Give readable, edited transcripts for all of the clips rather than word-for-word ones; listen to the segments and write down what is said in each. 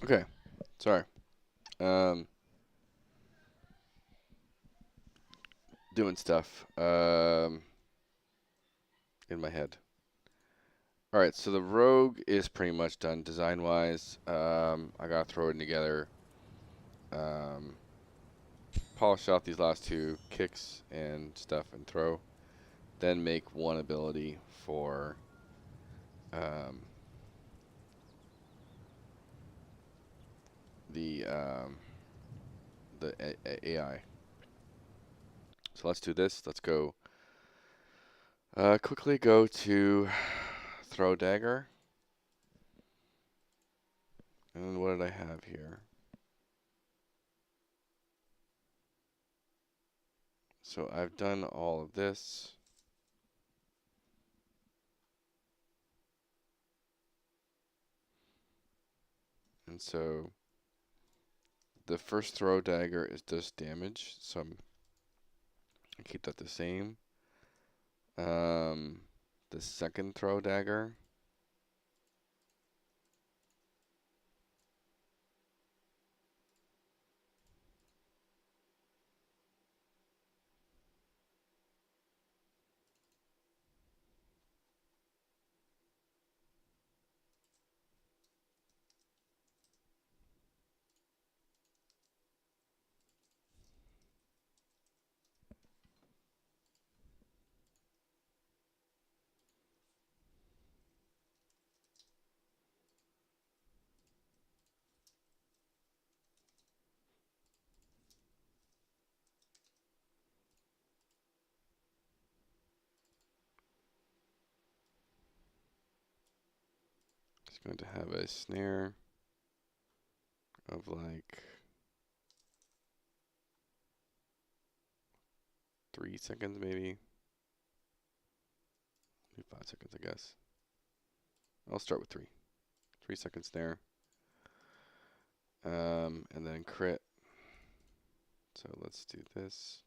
Okay, sorry. Um, doing stuff. In my head. All right, so the rogue is pretty much done design-wise. I gotta throw it together. Um, polish out these last two kicks and stuff and throw. Then make one ability for um, the um, AI. So let's do this. Let's go. Quickly go to throw dagger. And what did I have here? So I've done all of this. And so the first throw dagger is does damage, so I keep that the same. Um, the second throw dagger, is going to have a snare of like 3 seconds, maybe 5 seconds, I guess. I'll start with 3. 3 seconds snare. And then crit. So let's do this.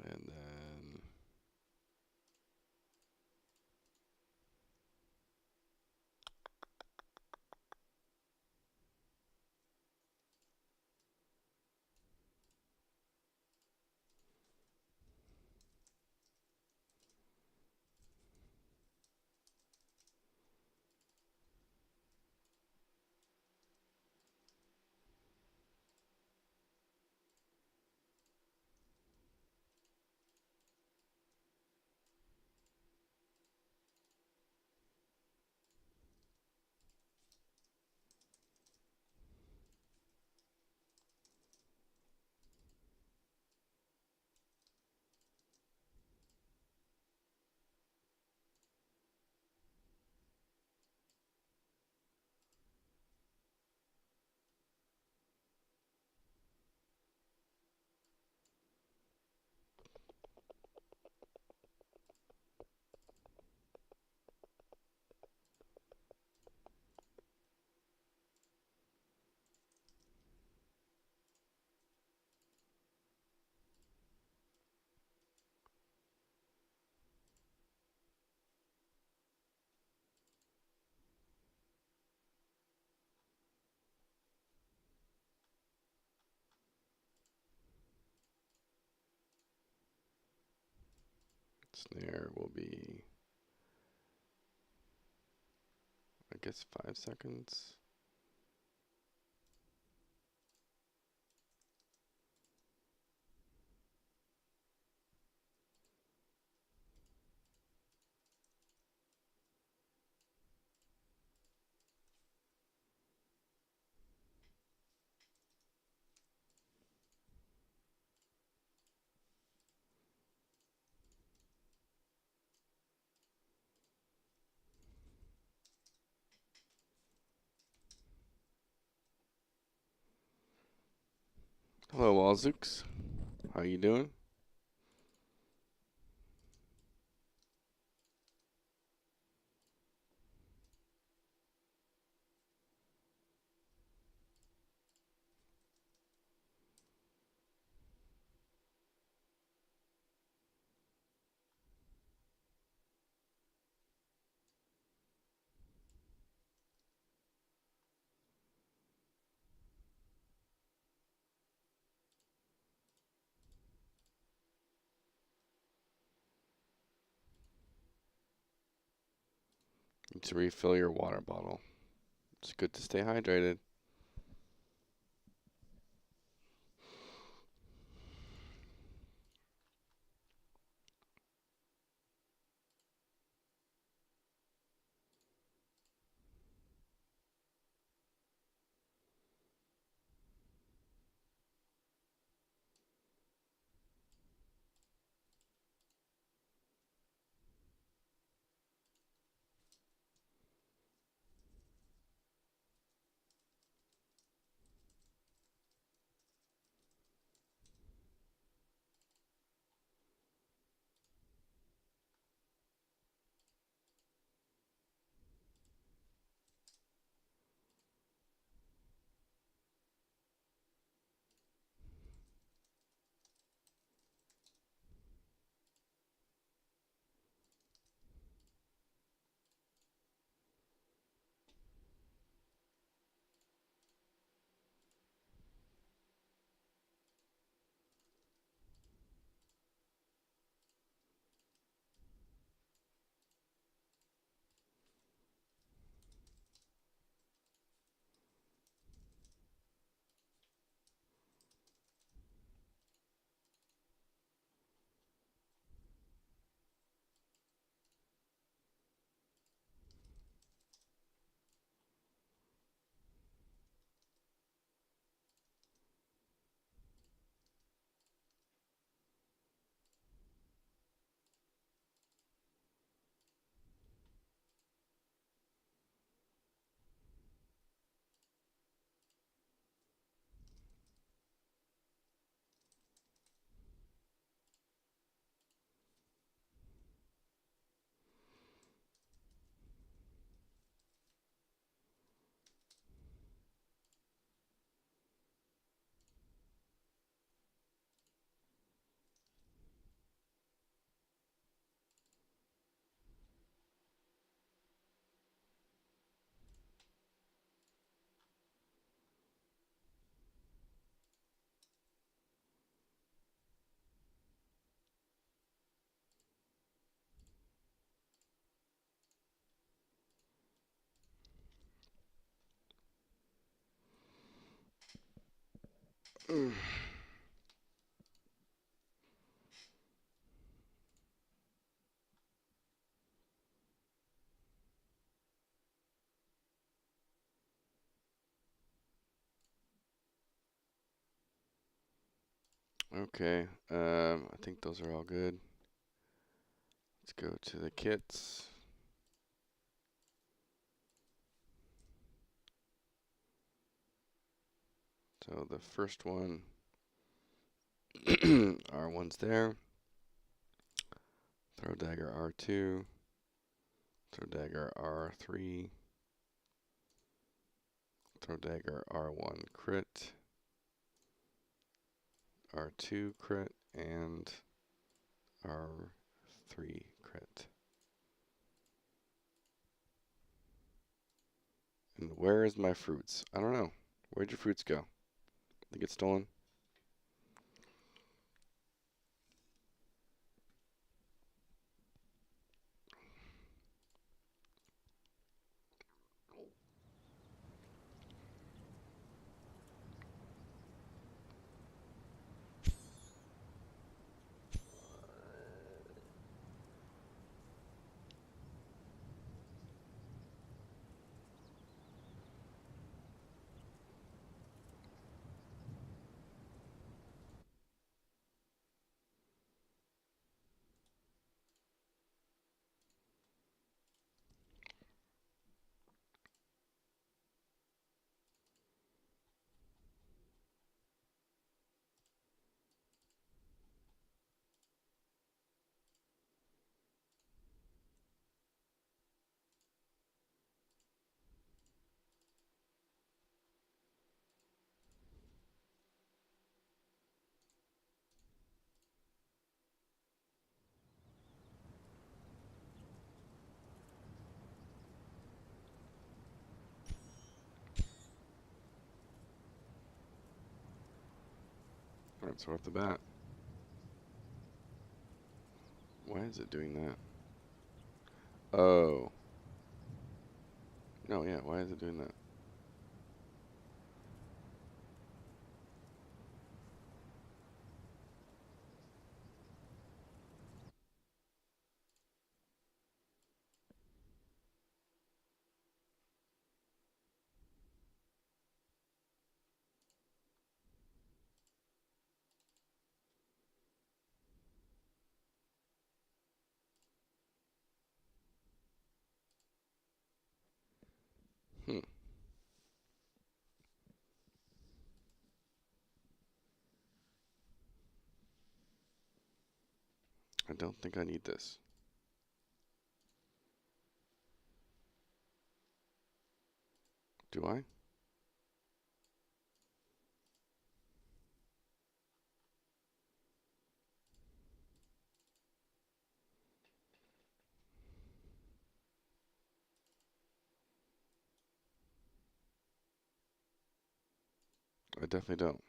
And then snare will be, I guess, 5 seconds. Hello, Walzooks. How you doing? to refill your water bottle. It's good to stay hydrated. Okay, I think those are all good. Let's go to the kits. So the first one, R1's there. Throw dagger R2. Throw dagger R3. Throw dagger R1 crit. R2 crit and R3 crit. And where is my fruits? I don't know. Where'd your fruits go? They get stolen? Alright, so off the bat. Why is it doing that? Oh. No, yeah, why is it doing that? Hmm. I don't think I need this. Do I? I definitely don't.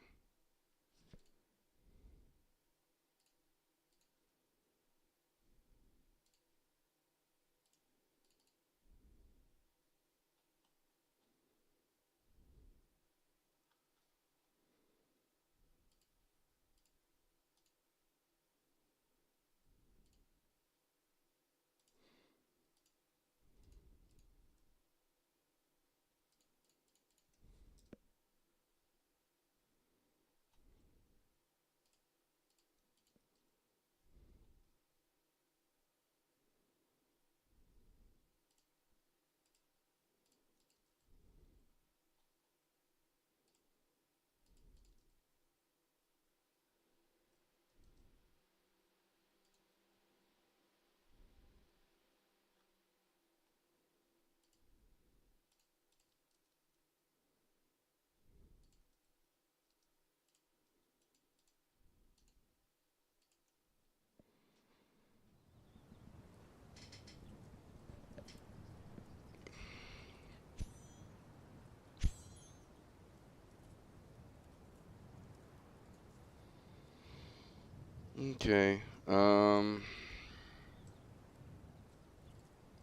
Okay.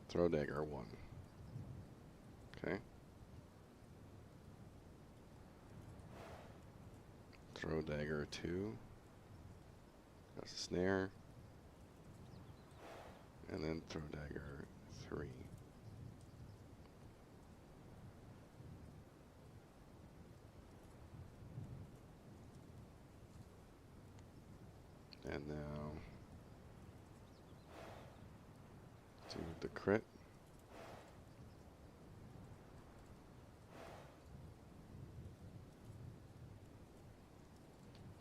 Throw dagger 1. Okay. Throw dagger 2. That's a snare. And then throw dagger 3. And now do the crit.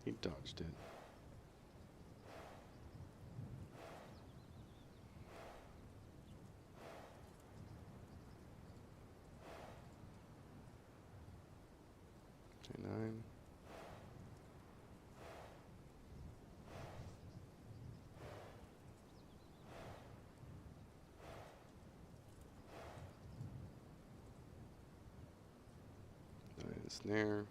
He dodged it. J9. And snare.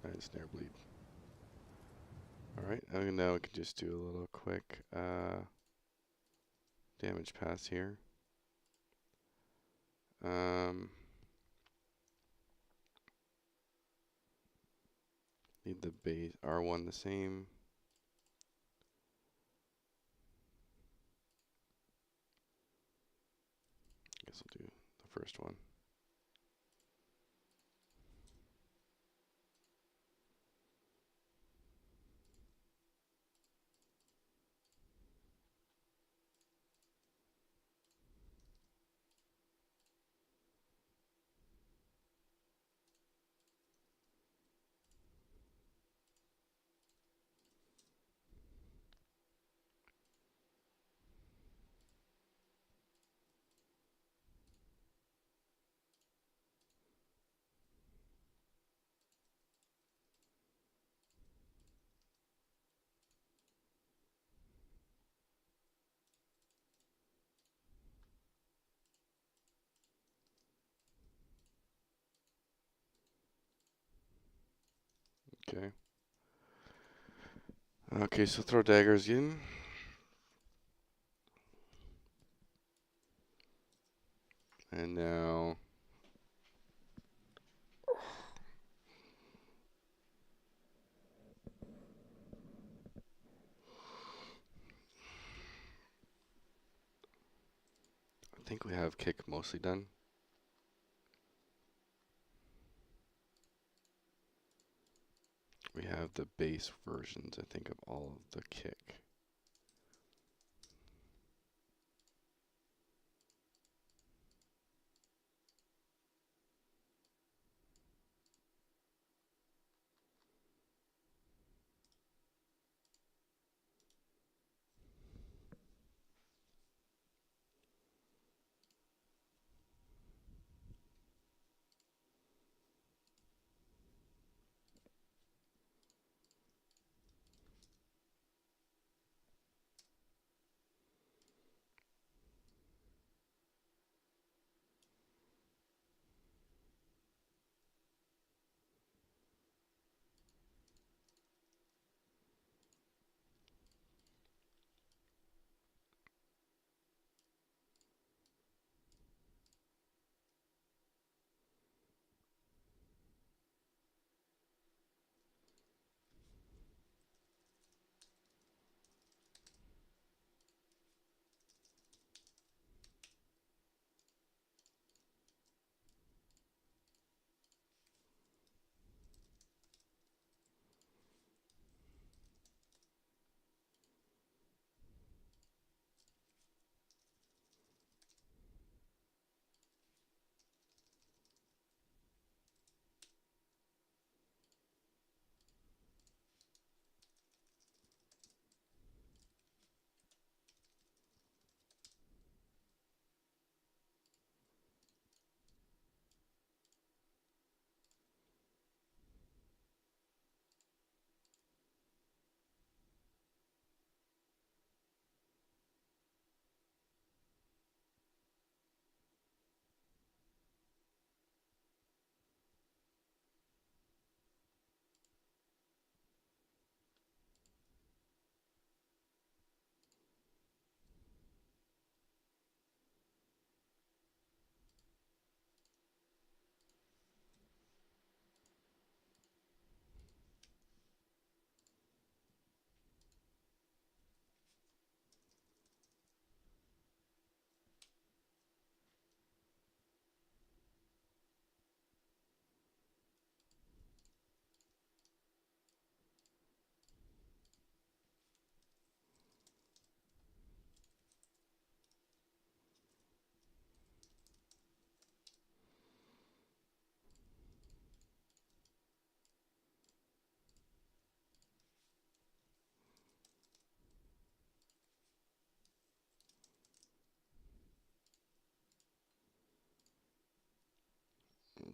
And snare bleed. Alright, and now we can just do a little quick damage pass here. Need the base R1 the same. Guess I'll do the first one. Okay, so throw daggers in. And now... I think we have kick mostly done. We have the base versions, I think, of all of the kick.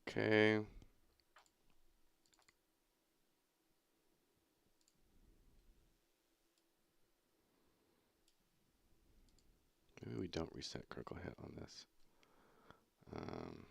Okay. Maybe we don't reset critical hit on this. Um,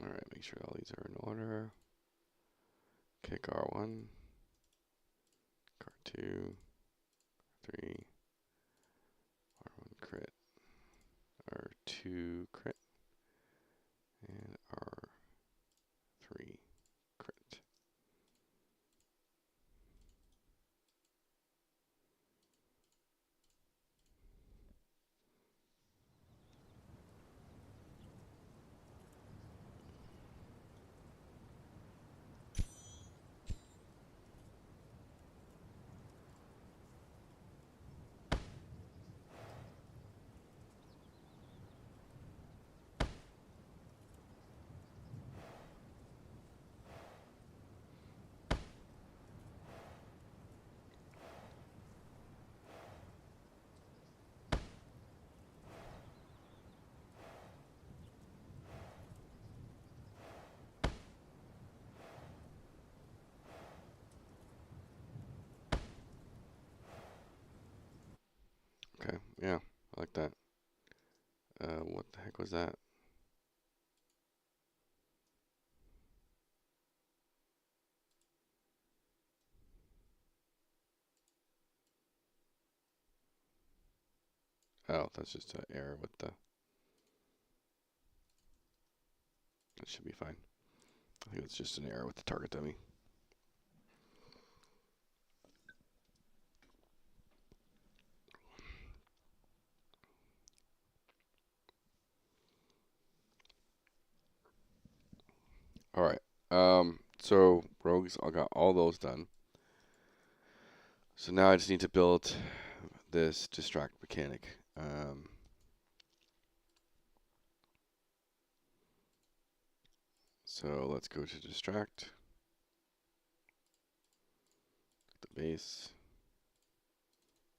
Alright, make sure all these are in order. Kick R1, R2, 3, R1 crit, R2 crit, and R3 crit. Okay, yeah, I like that. What the heck was that? Oh, that's just an error with the... That should be fine. I think it's just an error with the target dummy. Alright, so rogues, I got all those done. So now I just need to build this distract mechanic. So let's go to distract, the base.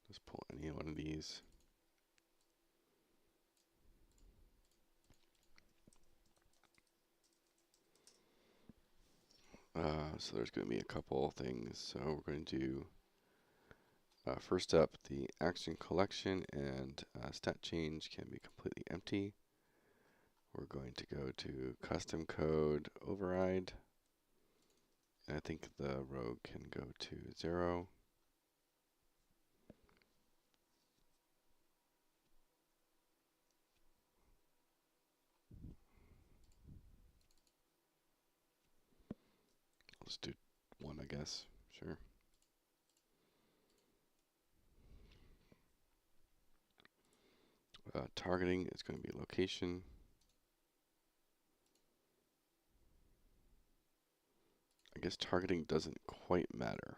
Let's pull any one of these. So there's going to be a couple things. So we're going to do first up, the action collection and stat change can be completely empty. We're going to go to custom code override. And I think the rogue can go to 0. Let's do 1, I guess. Sure. Targeting is going to be location. I guess targeting doesn't quite matter.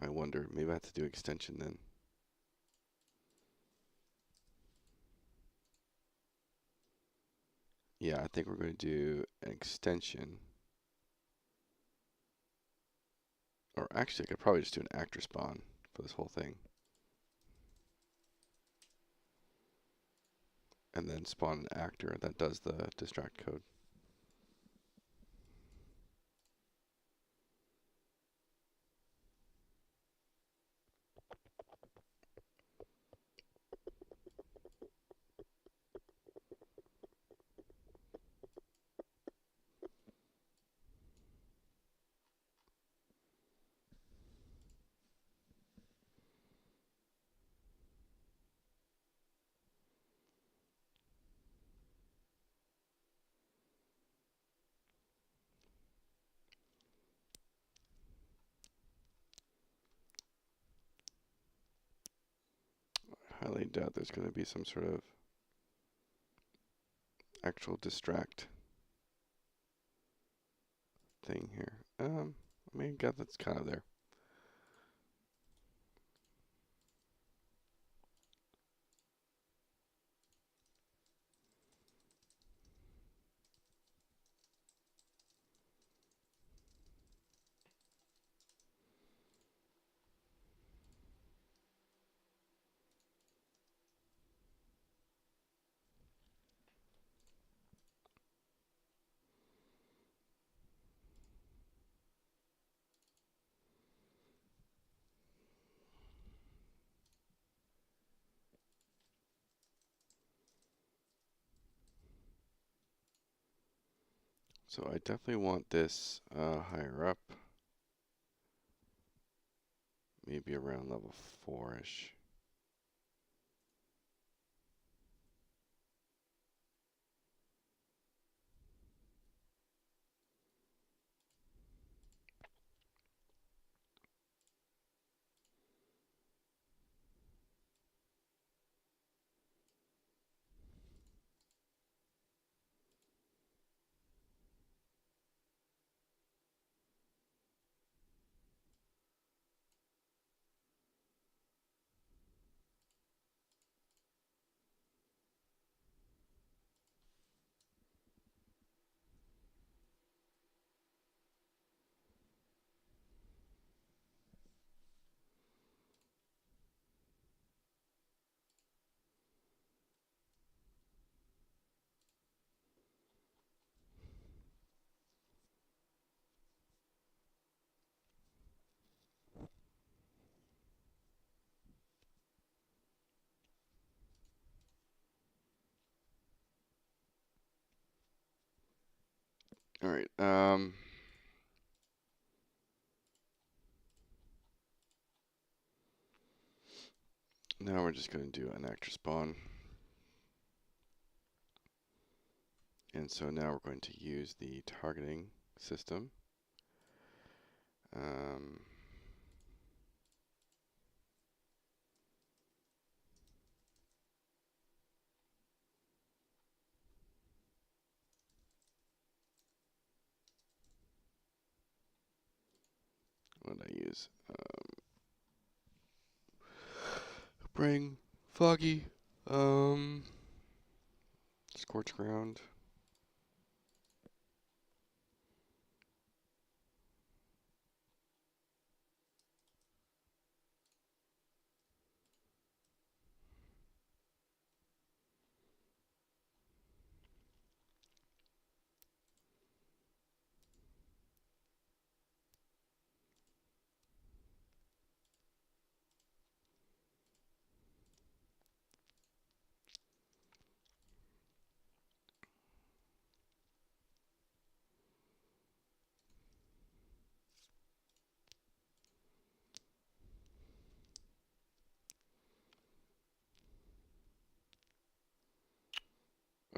I wonder. Maybe I have to do extension then. Yeah, I think we're going to do an extension. Or actually, I could probably just do an actor spawn for this whole thing. And then spawn an actor that does the distract code. I highly doubt there's going to be some sort of actual distract thing here. I mean, God, that's kind of there. So I definitely want this higher up. Maybe around level 4-ish. All right. Now we're just going to do an actor spawn. And so now we're going to use the targeting system. What did I use? Bring foggy. Scorch ground.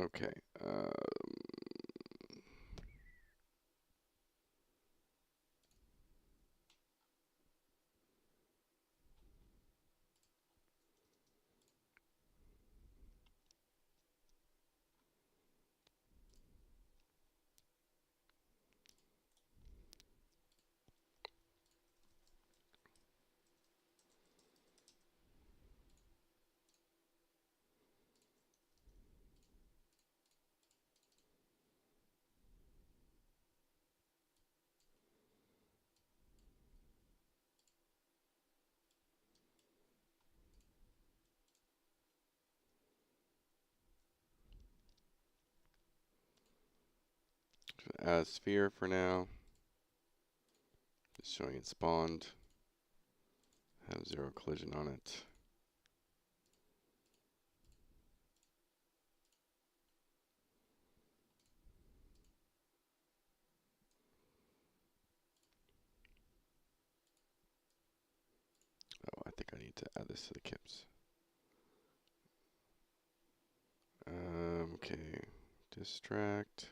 Okay. Add a sphere for now. Just showing it spawned. Have 0 collision on it. Oh, I think I need to add this to the kips. Okay. Distract.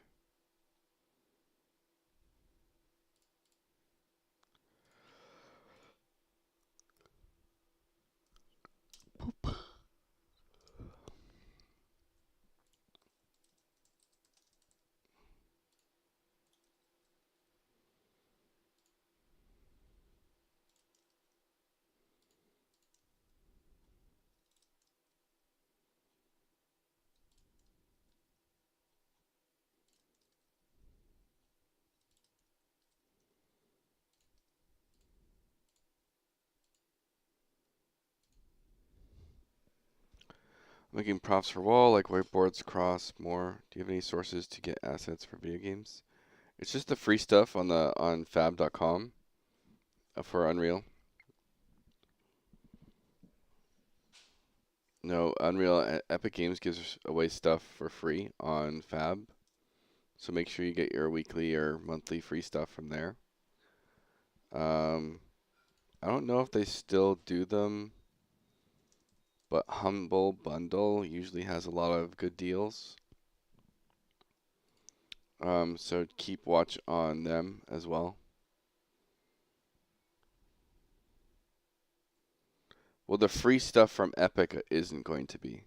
Boop. Making props for wall, like whiteboards, cross, more. Do you have any sources to get assets for video games? It's just the free stuff on fab.com for Unreal. No, Unreal Epic Games gives away stuff for free on Fab. So make sure you get your weekly or monthly free stuff from there. I don't know if they still do them, but Humble Bundle usually has a lot of good deals. So keep watch on them as well. Well, the free stuff from Epic isn't going to be.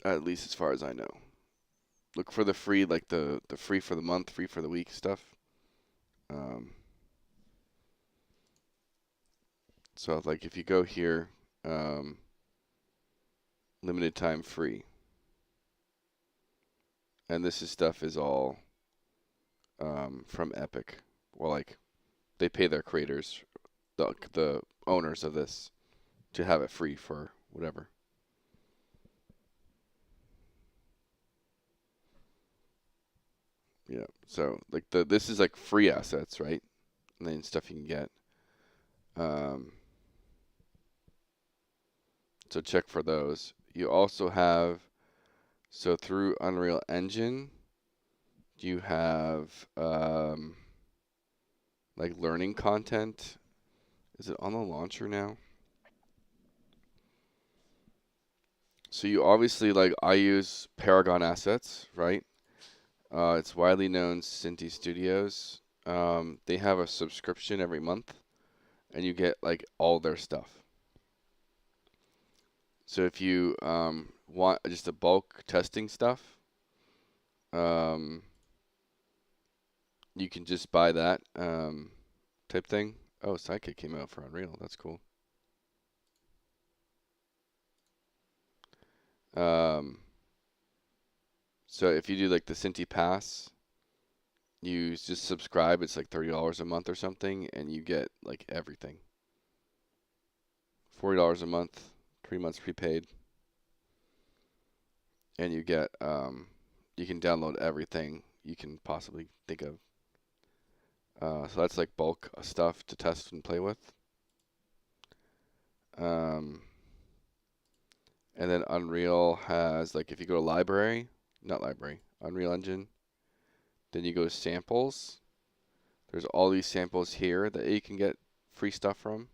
At least as far as I know. Look for the free, like the free for the month, free for the week stuff. So like if you go here, limited time free. And this stuff is all from Epic. Well, like they pay their creators, the owners of this, to have it free for whatever. Yeah. So like this is like free assets, right? And then stuff you can get. So check for those. You also have, so through Unreal Engine, you have like learning content. Is it on the launcher now? So you obviously, like, I use Paragon Assets, right? It's widely known Cinti Studios. They have a subscription every month, and you get like all their stuff. So if you want just a bulk testing stuff, you can just buy that type thing. Oh, Sidekick came out for Unreal. That's cool. So if you do like the Cinti Pass, you just subscribe. It's like $30 a month or something, and you get like everything. $40 a month, 3 months prepaid, and you get you can download everything you can possibly think of. So that's like bulk stuff to test and play with. And then Unreal has, like, if you go to library, not library, Unreal Engine, then you go to samples. There's all these samples here that you can get free stuff from.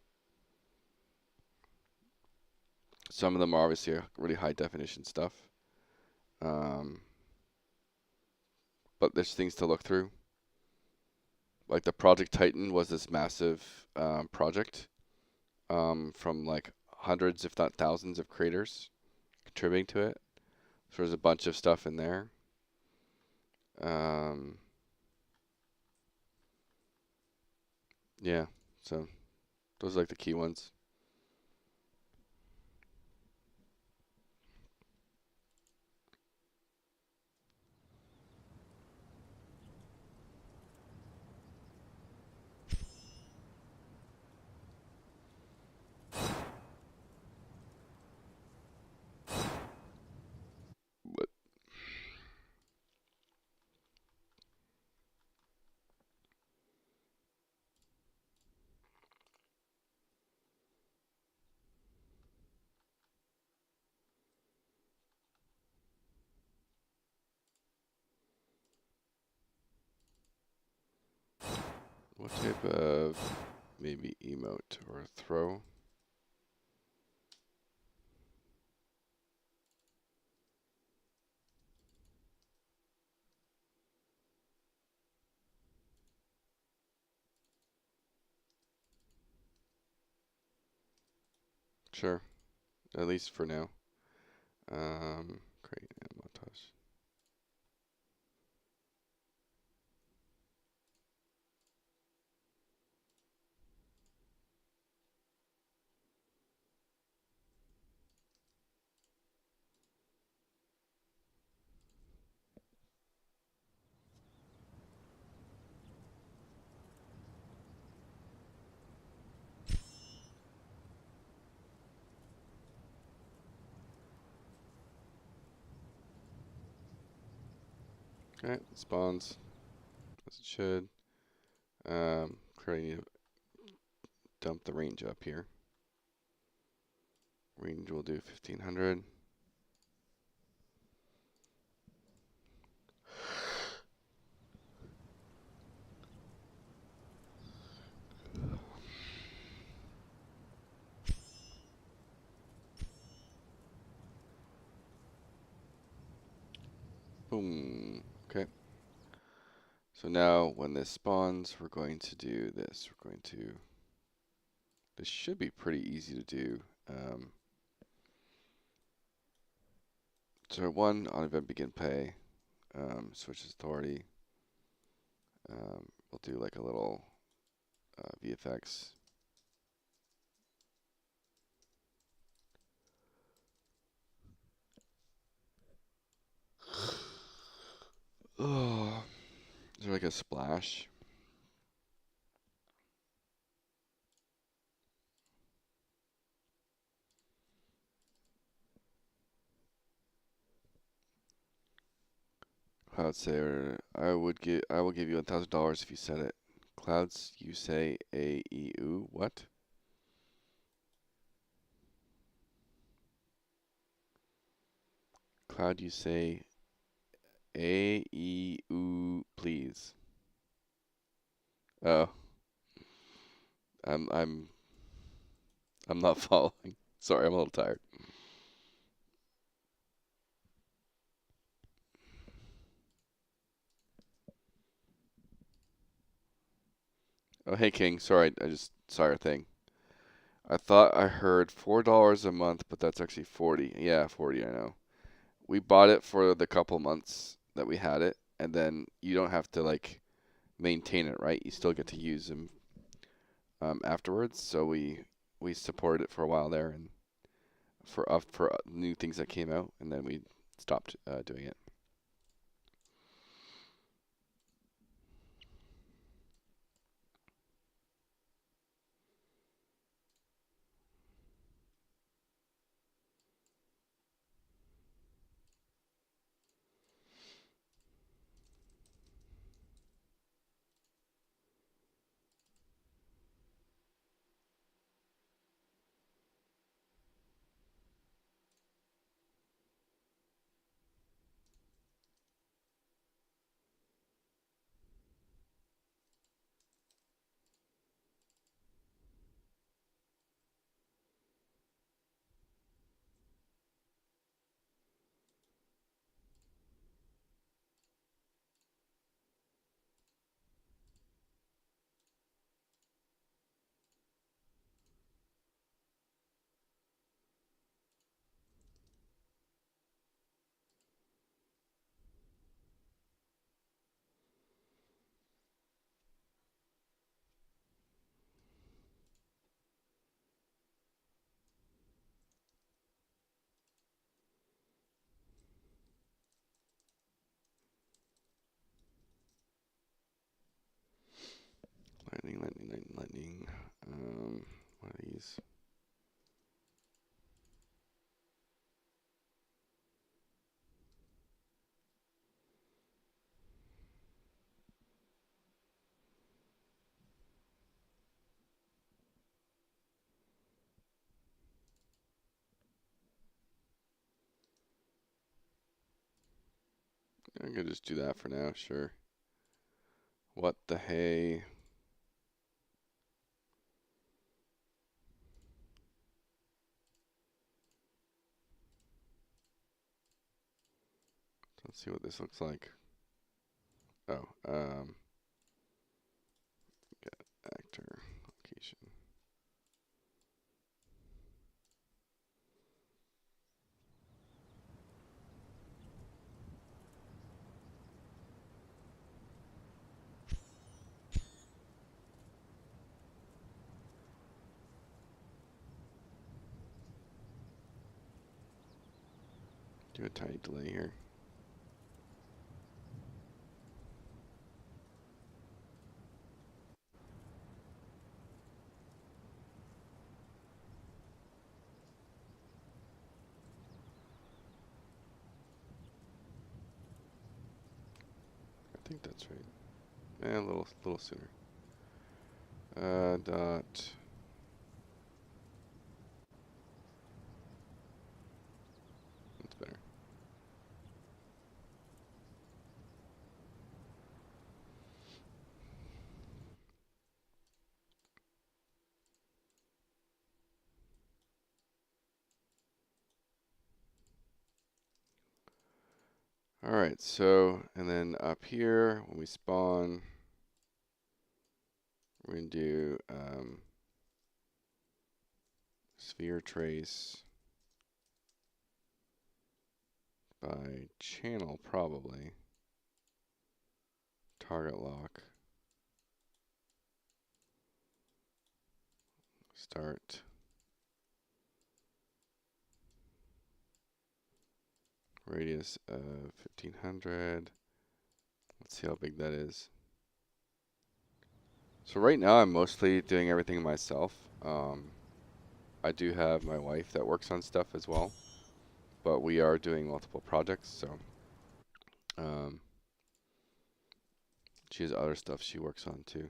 Some of them are obviously really high definition stuff. But there's things to look through. Like the Project Titan was this massive project from like hundreds, if not thousands, of creators contributing to it. So there's a bunch of stuff in there. Yeah, so those are like the key ones. What, what type of maybe emote or throw? Sure, at least for now. Create a montage. Okay, it spawns as it should. Currently need to dump the range up here. Range will do 1500. Boom. Okay. So now when this spawns, we're going to do this. We're going to, this should be pretty easy to do. So one, on event begin pay, switches authority. We'll do like a little VFX. Oh, is there like a splash? Cloud Sayer, I will give you $1,000 if you said it. Clouds, you say a e u what? Cloud, you say a e u please. Oh, I'm I'm I'm not following. Sorry, I'm a little tired. Oh, hey King, sorry, I just saw your thing. I thought I heard $4 a month, but that's actually 40. Yeah, 40, I know. We bought it for the couple months that we had it, and then you don't have to like maintain it, right? You still get to use them afterwards. So we supported it for a while there, and for new things that came out, and then we stopped doing it. Lightning. One of these. I'm gonna just do that for now, sure. What the hey? Let's see what this looks like. Oh, get actor location. Do a tiny delay here. I think that's right. A little sooner. Dot. Alright, so, and then up here, when we spawn, we're going to do sphere trace by channel, probably. Target lock. Start. Radius of 1500. Let's see how big that is. So right now I'm mostly doing everything myself. I do have my wife that works on stuff as well, but we are doing multiple projects, so she has other stuff she works on too.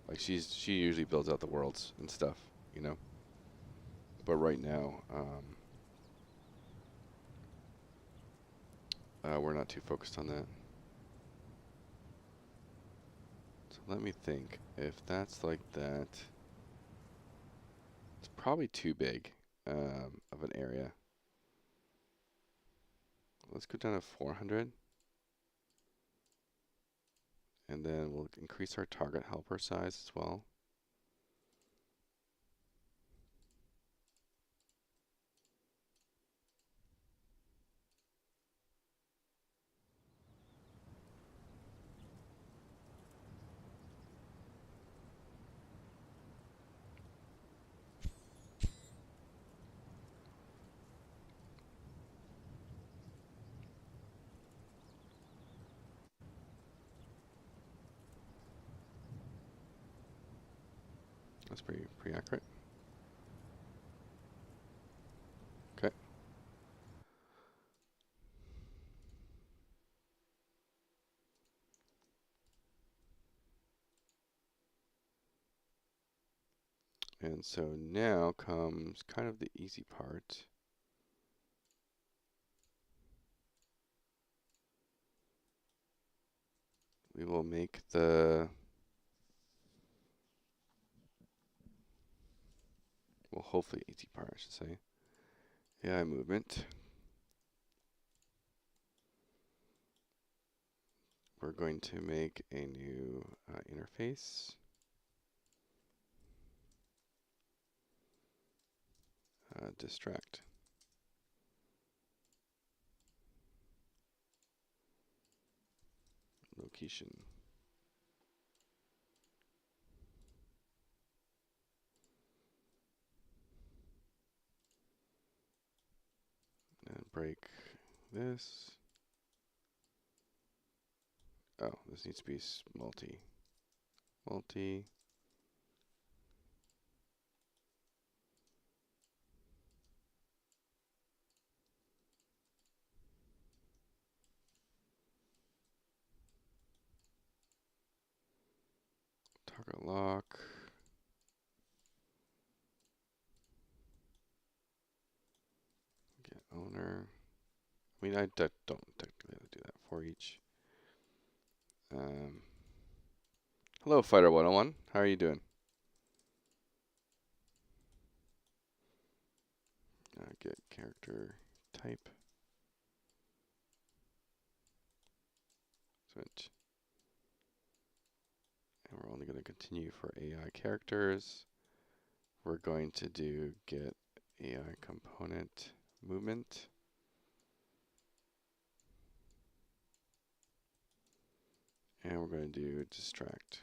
Like she usually builds out the worlds and stuff, you know. But right now, we're not too focused on that. So let me think. If that's like that, it's probably too big of an area. Let's go down to 400. And then we'll increase our target helper size as well. That's pretty accurate. Okay. And so now comes kind of the easy part. We will make the, well, hopefully easy part, I should say. AI movement. We're going to make a new interface. Distract. Location. And break this. Oh, this needs to be multi. Multi. Target lock. Get owner. I mean, I don't technically have to do that for each. Hello, Fighter 101. How are you doing? Get character type. Switch. And we're only going to continue for AI characters. We're going to do get AI component movement. And we're going to do distract.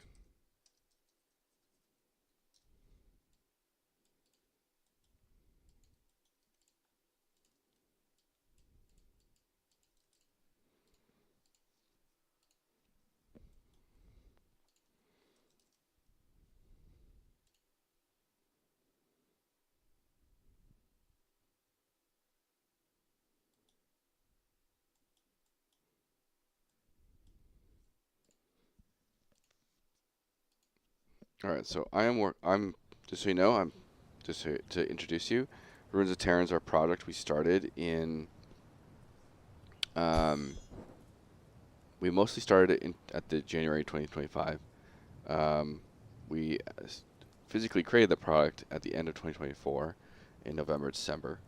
All right, so I'm just so you know, I'm just to introduce you. Ruins of Tearyn is our product we started in We mostly started it at the January 2025. We physically created the product at the end of 2024 in November, December.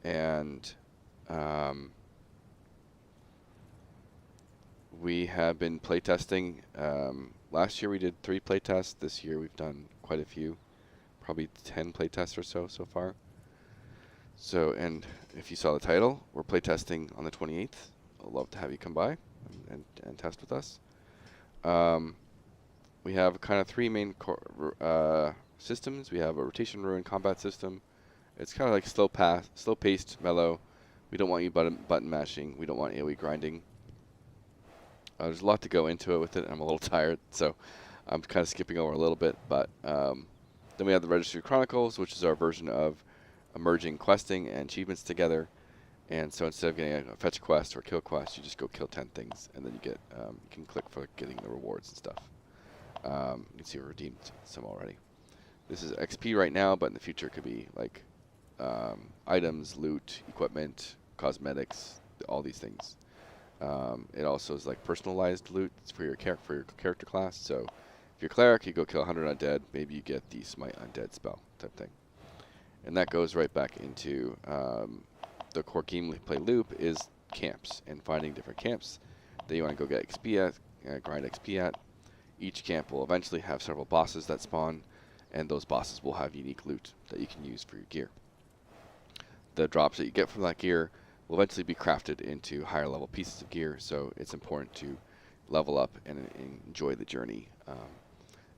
And we have been playtesting. Last year we did 3 playtests. This year we've done quite a few, probably 10 playtests or so far. So, and if you saw the title, we're playtesting on the 28th. I'd love to have you come by and test with us. We have kind of 3 main systems. We have a rotation ruin combat system. It's kind of like slow paced, mellow. We don't want you button mashing. We don't want AoE grinding. There's a lot to go into it with it. I'm a little tired, so I'm kind of skipping over a little bit. But then we have the Registry Chronicles, which is our version of merging questing and achievements together. And so instead of getting a fetch quest or kill quest, you just go kill 10 things, and then you get you can click for getting the rewards and stuff. You can see we redeemed some already. This is XP right now, but in the future it could be like items, loot, equipment, cosmetics, all these things. It also is like personalized loot for your character class. So if you're cleric, you go kill 100 undead. Maybe you get the smite undead spell type thing, and that goes right back into the core gameplay loop is camps and finding different camps that you want to go get XP at, grind XP at. Each camp will eventually have several bosses that spawn, and those bosses will have unique loot that you can use for your gear. The drops that you get from that gear will eventually be crafted into higher level pieces of gear, so it's important to level up and enjoy the journey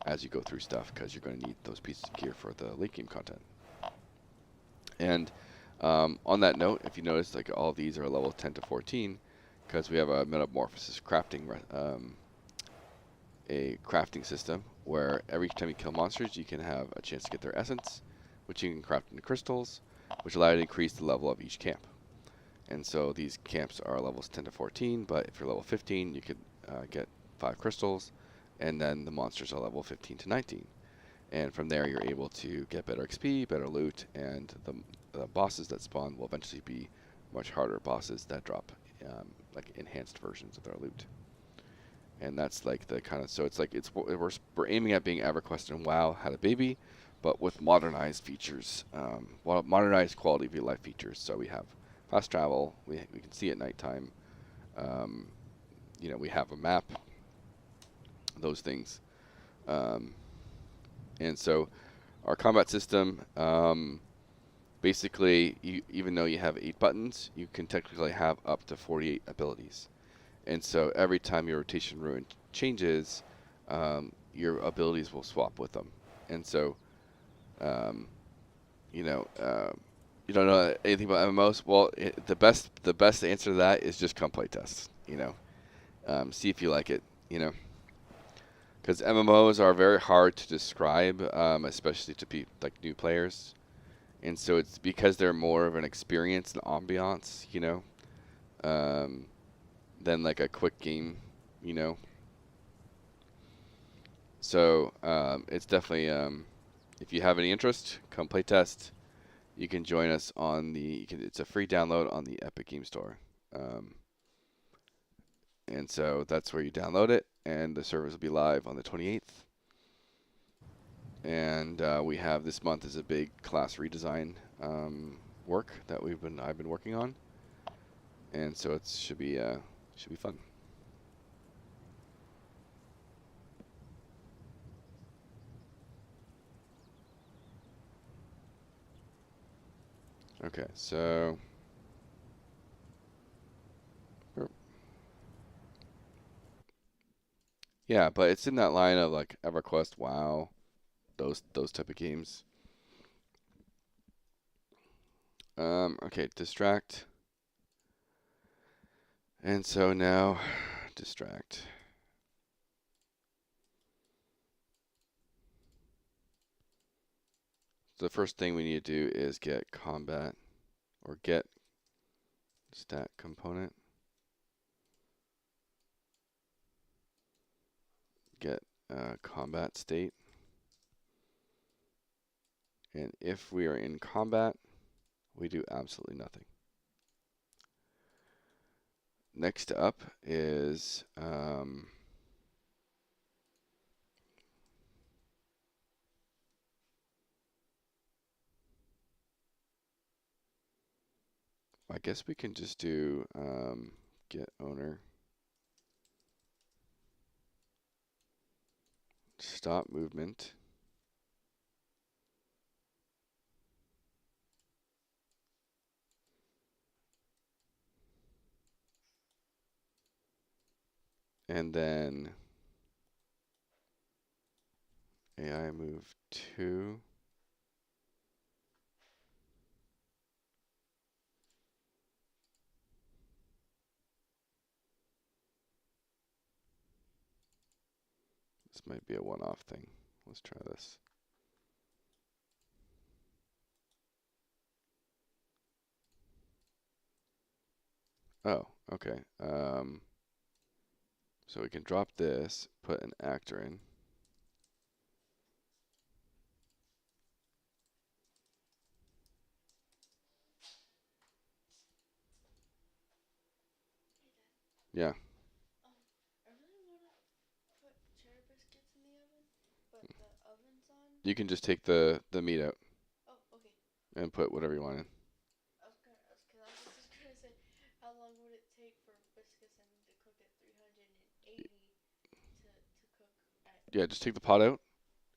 as you go through stuff, because you're going to need those pieces of gear for the late game content. And on that note, if you notice, like all of these are level 10 to 14, because we have a metamorphosis crafting a crafting system where every time you kill monsters, you can have a chance to get their essence, which you can craft into crystals, which allow you to increase the level of each camp. And so these camps are levels 10 to 14, but if you're level 15, you could get 5 crystals, and then the monsters are level 15 to 19. And from there, you're able to get better XP, better loot, and the bosses that spawn will eventually be much harder bosses that drop like enhanced versions of their loot. And that's like the kind of, so it's like we're aiming at being EverQuest and WoW had a baby, but with modernized features, modernized quality of life features. So we have fast travel, we can see at nighttime, you know, we have a map, those things. And so our combat system, basically, even though you have 8 buttons, you can technically have up to 48 abilities. And so every time your rotation ruin changes, your abilities will swap with them. And so, you know, you don't know anything about MMOs. Well, the best answer to that is just come play test. You know, see if you like it. You know, because MMOs are very hard to describe, especially to like new players. And so it's because they're more of an experience and ambiance. You know. Than like a quick game, you know. So it's definitely, if you have any interest, come play test. You can join us on it's a free download on the Epic Game Store. And so that's where you download it, and the servers will be live on the 28th. And we have this month is a big class redesign work that I've been working on, and so it should be fun. Okay, so yeah, but it's in that line of like EverQuest, WoW, those type of games. Okay, distract. And so now, distract. So the first thing we need to do is get combat, or get stat component. Get combat state. And if we are in combat, we do absolutely nothing. next up is I guess we can just do get owner, stop movement, and then AI move 2. This might be a one-off thing. Let's try this. Oh, okay. So we can drop this, put an actor in. Yeah. I really want to put cherry biscuits in the oven, but the oven's on. You can just take the meat out Oh, okay. and put whatever you want in. I was just gonna say, how long would it take for biscuits and to cook at 380 to cook at? Yeah, just take the pot out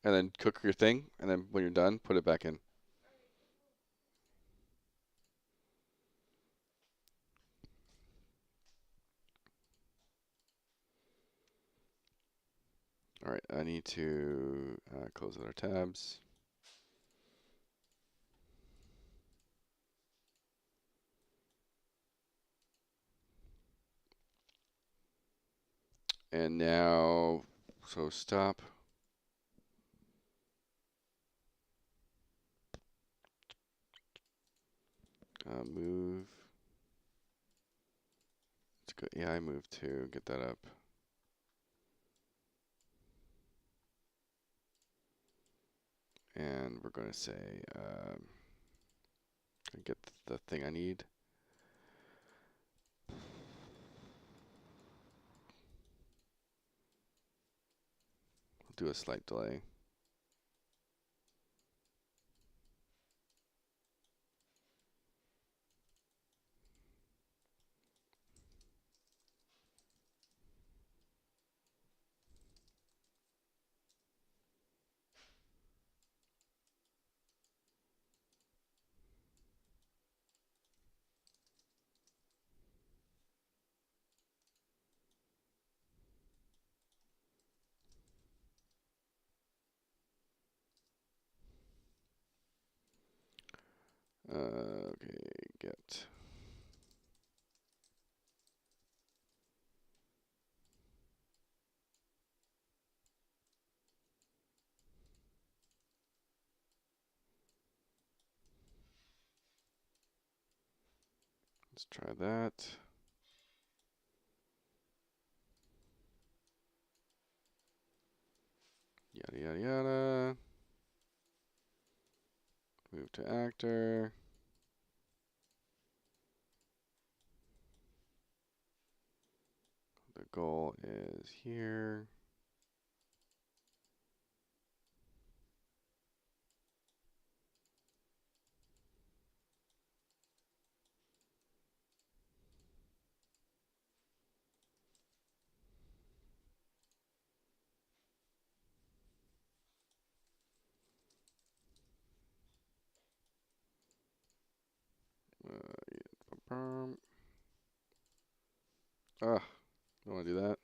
and then cook your thing, and then when you're done, put it back in. Alright, cool. All right, I need to close other tabs. And now, so stop. Move. Let's go AI move 2, get that up. And we're going to say, get the thing I need. We'll do a slight delay. Okay, get. Let's try that. Yada, yada, yada. Move to actor. The goal is here. Don't want to do that.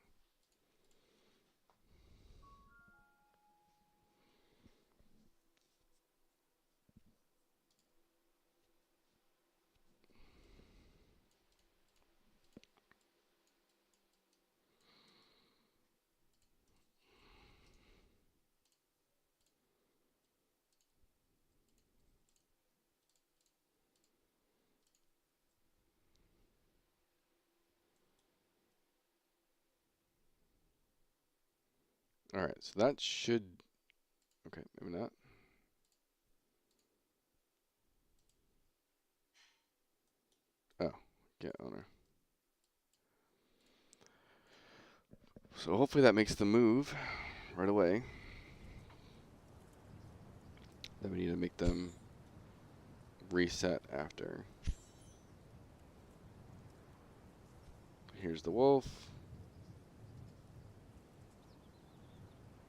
All right, so that should. Okay, maybe not. Oh, get owner. So hopefully that makes the move right away. Then we need to make them reset after. Here's the wolf.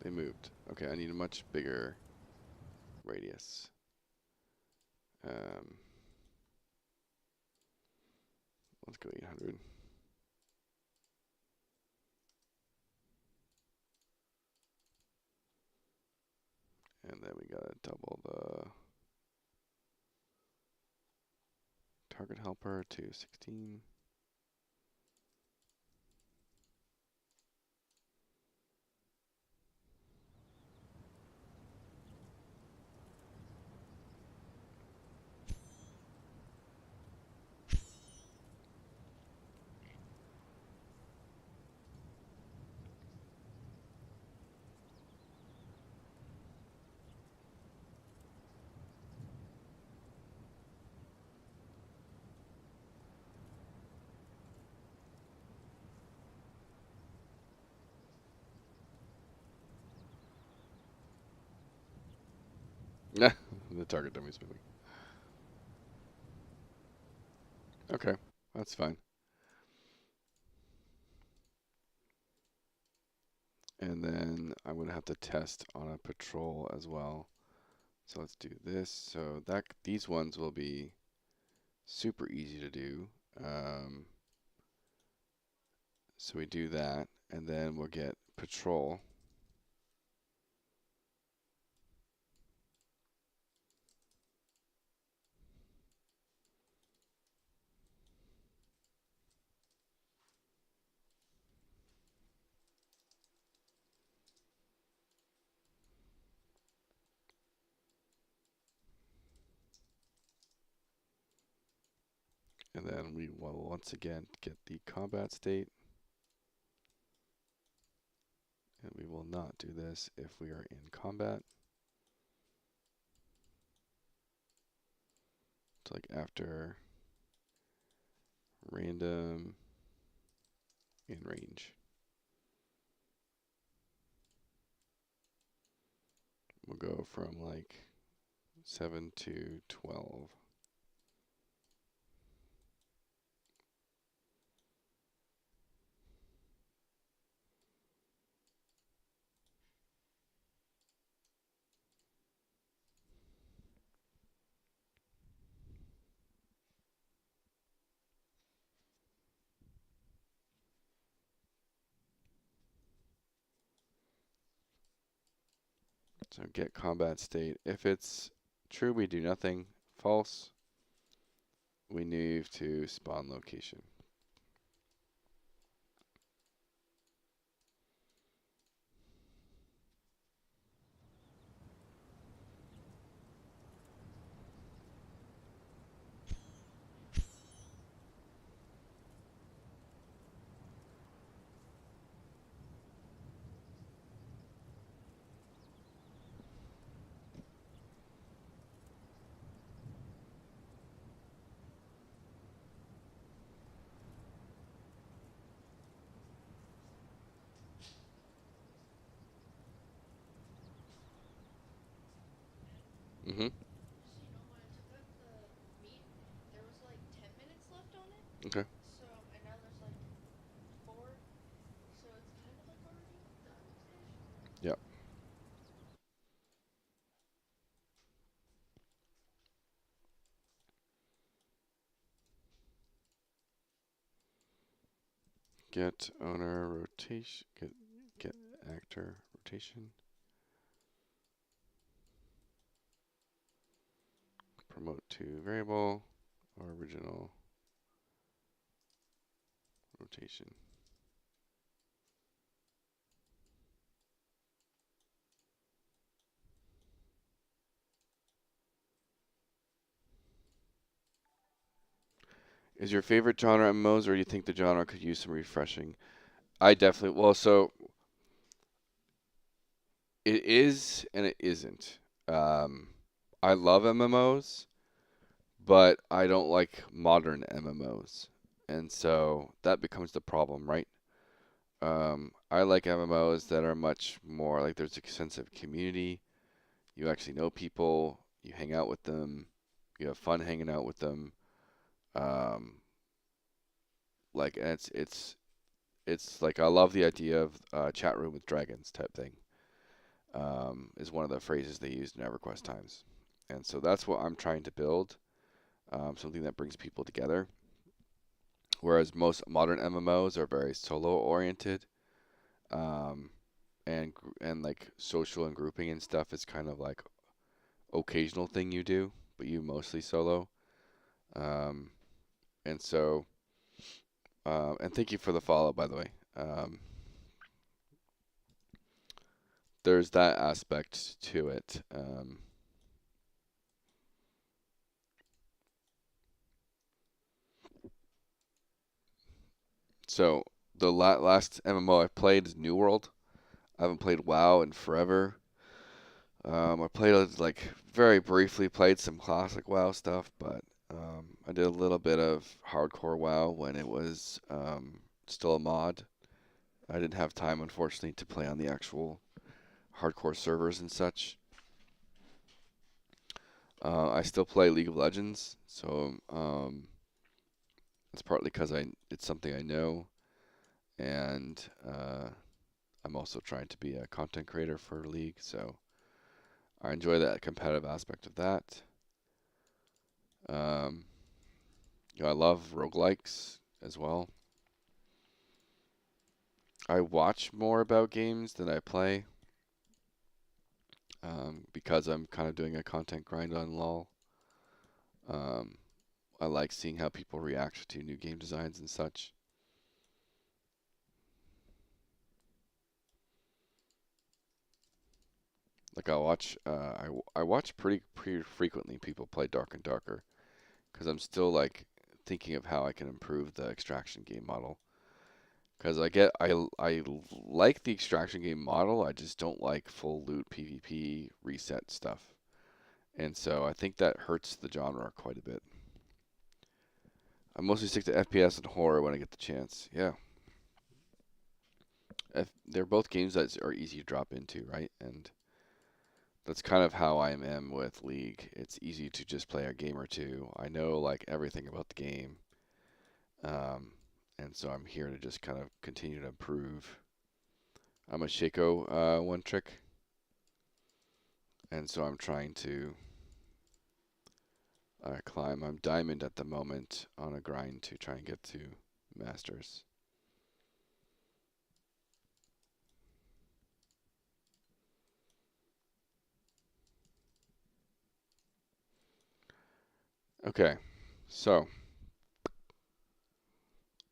They moved. Okay, I need a much bigger radius. Let's go 800. And then we gotta double the target helper to 16. Nah, the target dummy's moving. Okay, that's fine. And then I'm gonna have to test on a patrol as well. So let's do this. So that these ones will be super easy to do. So we do that, and then we'll get patrol. And then we will once again get the combat state. And we will not do this if we are in combat. It's like after random in range. We'll go from like 7 to 12. So get combat state. If it's true, we do nothing. False, we move to spawn location. Mm-hmm. So you know when I took out the meat, there was like 10 minutes left on it. Okay. So and now there's like 4. So it's kind of like already done-ish. Yep. Get owner rotation. Get actor rotation. Promote to variable or original rotation. Is your favorite genre MMOs, or do you think the genre could use some refreshing? I definitely, well, so it is and it isn't. I love MMOs, but I don't like modern MMOs. And so that becomes the problem, right? I like MMOs that are much more like there's a sense of community. You actually know people, you hang out with them, you have fun hanging out with them. Um, like and it's like I love the idea of chat room with dragons type thing. Is one of the phrases they used in EverQuest times, and so that's what I'm trying to build. Something that brings people together. Whereas most modern MMOs are very solo oriented, um, and like social and grouping and stuff is kind of like occasional thing you do, but you mostly solo. Um, and so, and thank you for the follow, by the way. There's that aspect to it. So the last MMO I played is New World. I haven't played WoW in forever. I played like very briefly, played some classic WoW stuff, but I did a little bit of hardcore WoW when it was still a mod. I didn't have time, unfortunately, to play on the actual hardcore servers and such. I still play League of Legends, so it's partly because it's something I know, and I'm also trying to be a content creator for League, so I enjoy that competitive aspect of that. Um, I love roguelikes as well. I watch more about games than I play because I'm kind of doing a content grind on LoL. Um, I like seeing how people react to new game designs and such. Like I watch pretty frequently people play Dark and Darker because I'm still like thinking of how I can improve the extraction game model. Because I like the extraction game model, I just don't like full loot PvP reset stuff, and so I think that hurts the genre quite a bit. I mostly stick to FPS and horror when I get the chance. Yeah, they're both games that are easy to drop into, right? And that's kind of how I am with League. It's easy to just play a game or two. I know like everything about the game, um, and so I'm here to just kind of continue to improve. I'm a Shaco one trick, and so I'm trying to climb. I'm diamond at the moment on a grind to try and get to masters. Okay, so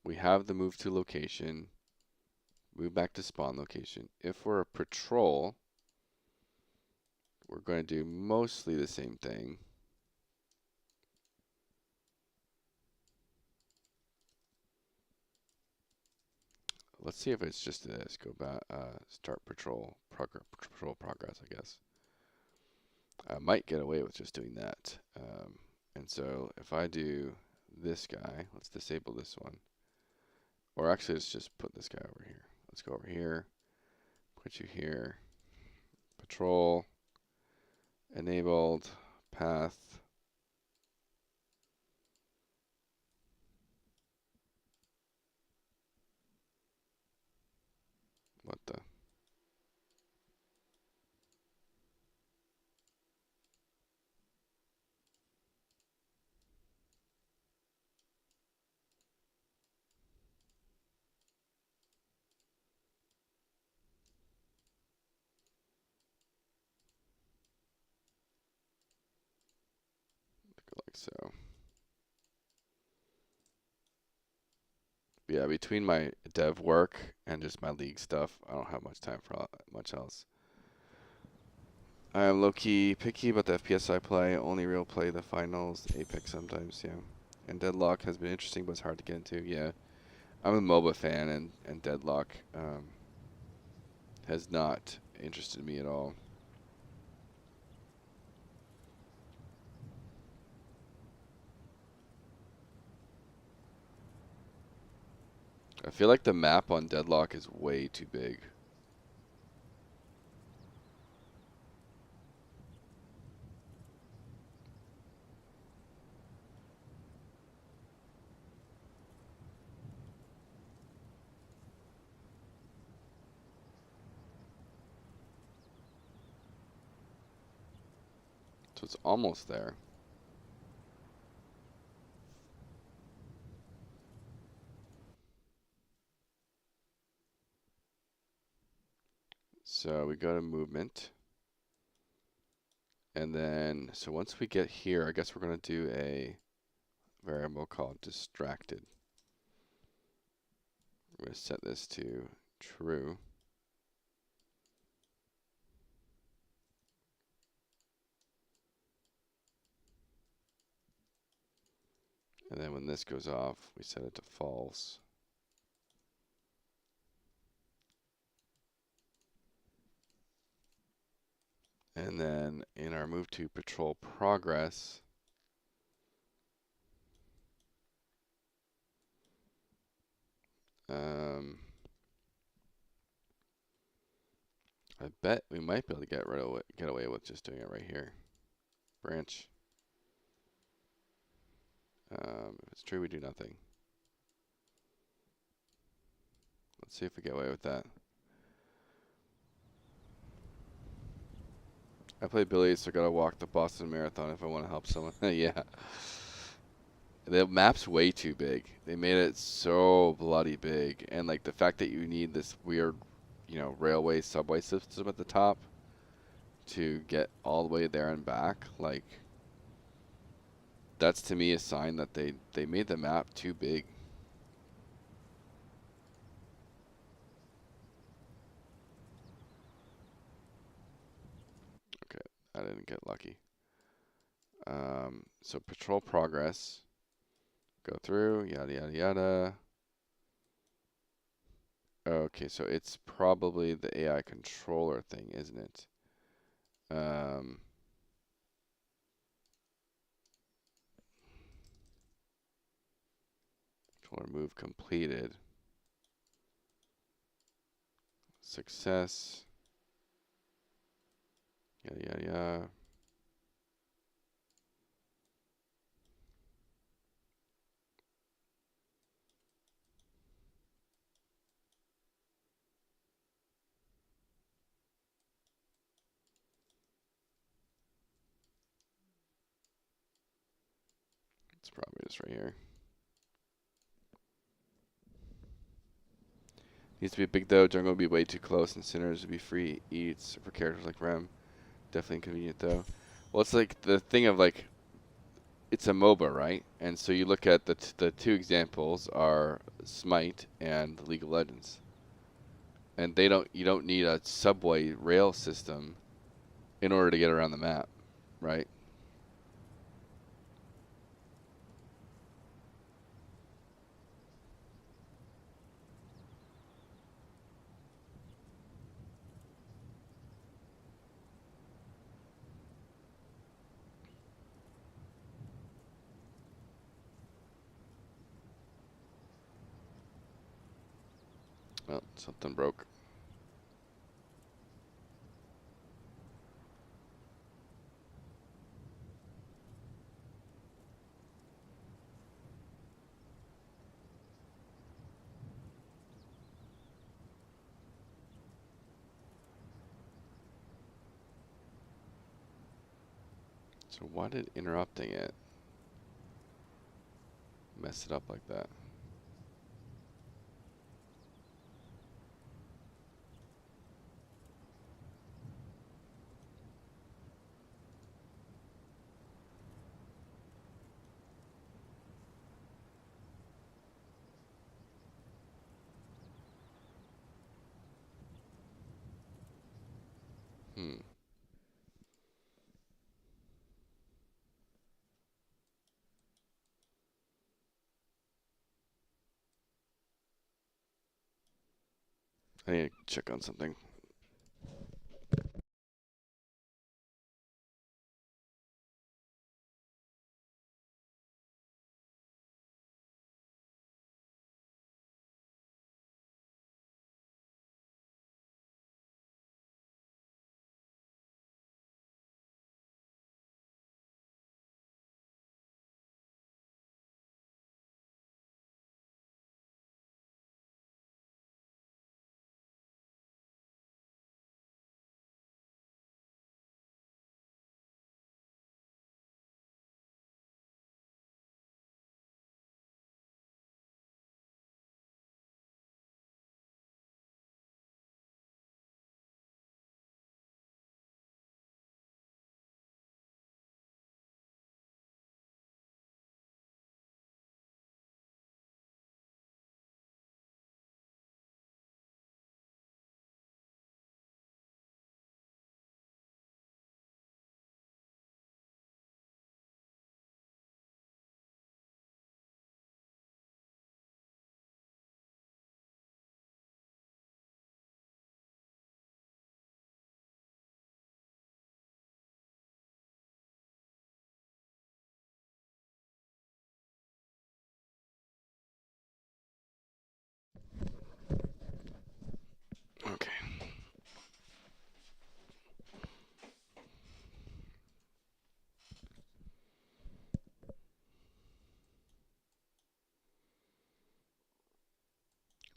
we have the move to location, move back to spawn location. If we're a patrol, we're going to do mostly the same thing. Let's see if it's just this. Go back, start patrol, patrol progress, I guess. I might get away with just doing that. And so if I do this guy, let's disable this one. Or actually, let's just put this guy over here. Let's go over here, put you here. Patrol, enabled, path. What the? Like so. Yeah, between my dev work and just my league stuff, I don't have much time for much else. I am low-key picky about the FPS I play. Only real play the finals, Apex sometimes, yeah. And Deadlock has been interesting, but it's hard to get into, yeah. I'm a MOBA fan, and Deadlock has not interested me at all. I feel like the map on Deadlock is way too big. So it's almost there. So we go to movement. And then, so once we get here, I guess we're going to do a variable called distracted. We're going to set this to true. And then when this goes off, we set it to false. And then in our move to patrol progress, I bet we might be able to get away with just doing it right here. Branch. If it's true, we do nothing. Let's see if we get away with that. I play Billy, so I gotta walk the Boston Marathon if I want to help someone. Yeah. The map's way too big. They made it so bloody big. And like the fact that you need this weird, railway subway system at the top to get all the way there and back, like that's to me a sign that they made the map too big. Okay, I didn't get lucky. So patrol progress, go through, yada yada yada. Okay, so it's probably the AI controller thing, isn't it? Controller move completed. Success. Yada yada yada. It's probably just right here. Needs to be big though. Jungle would be way too close, and Sinners would be free eats for characters like Rem. Definitely inconvenient though. Well, it's like the thing of like, it's a MOBA, right? And so you look at the two examples are Smite and League of Legends, and you don't need a subway rail system in order to get around the map, right? Well, something broke. So why did interrupting it mess it up like that? Hmm. I need to check on something.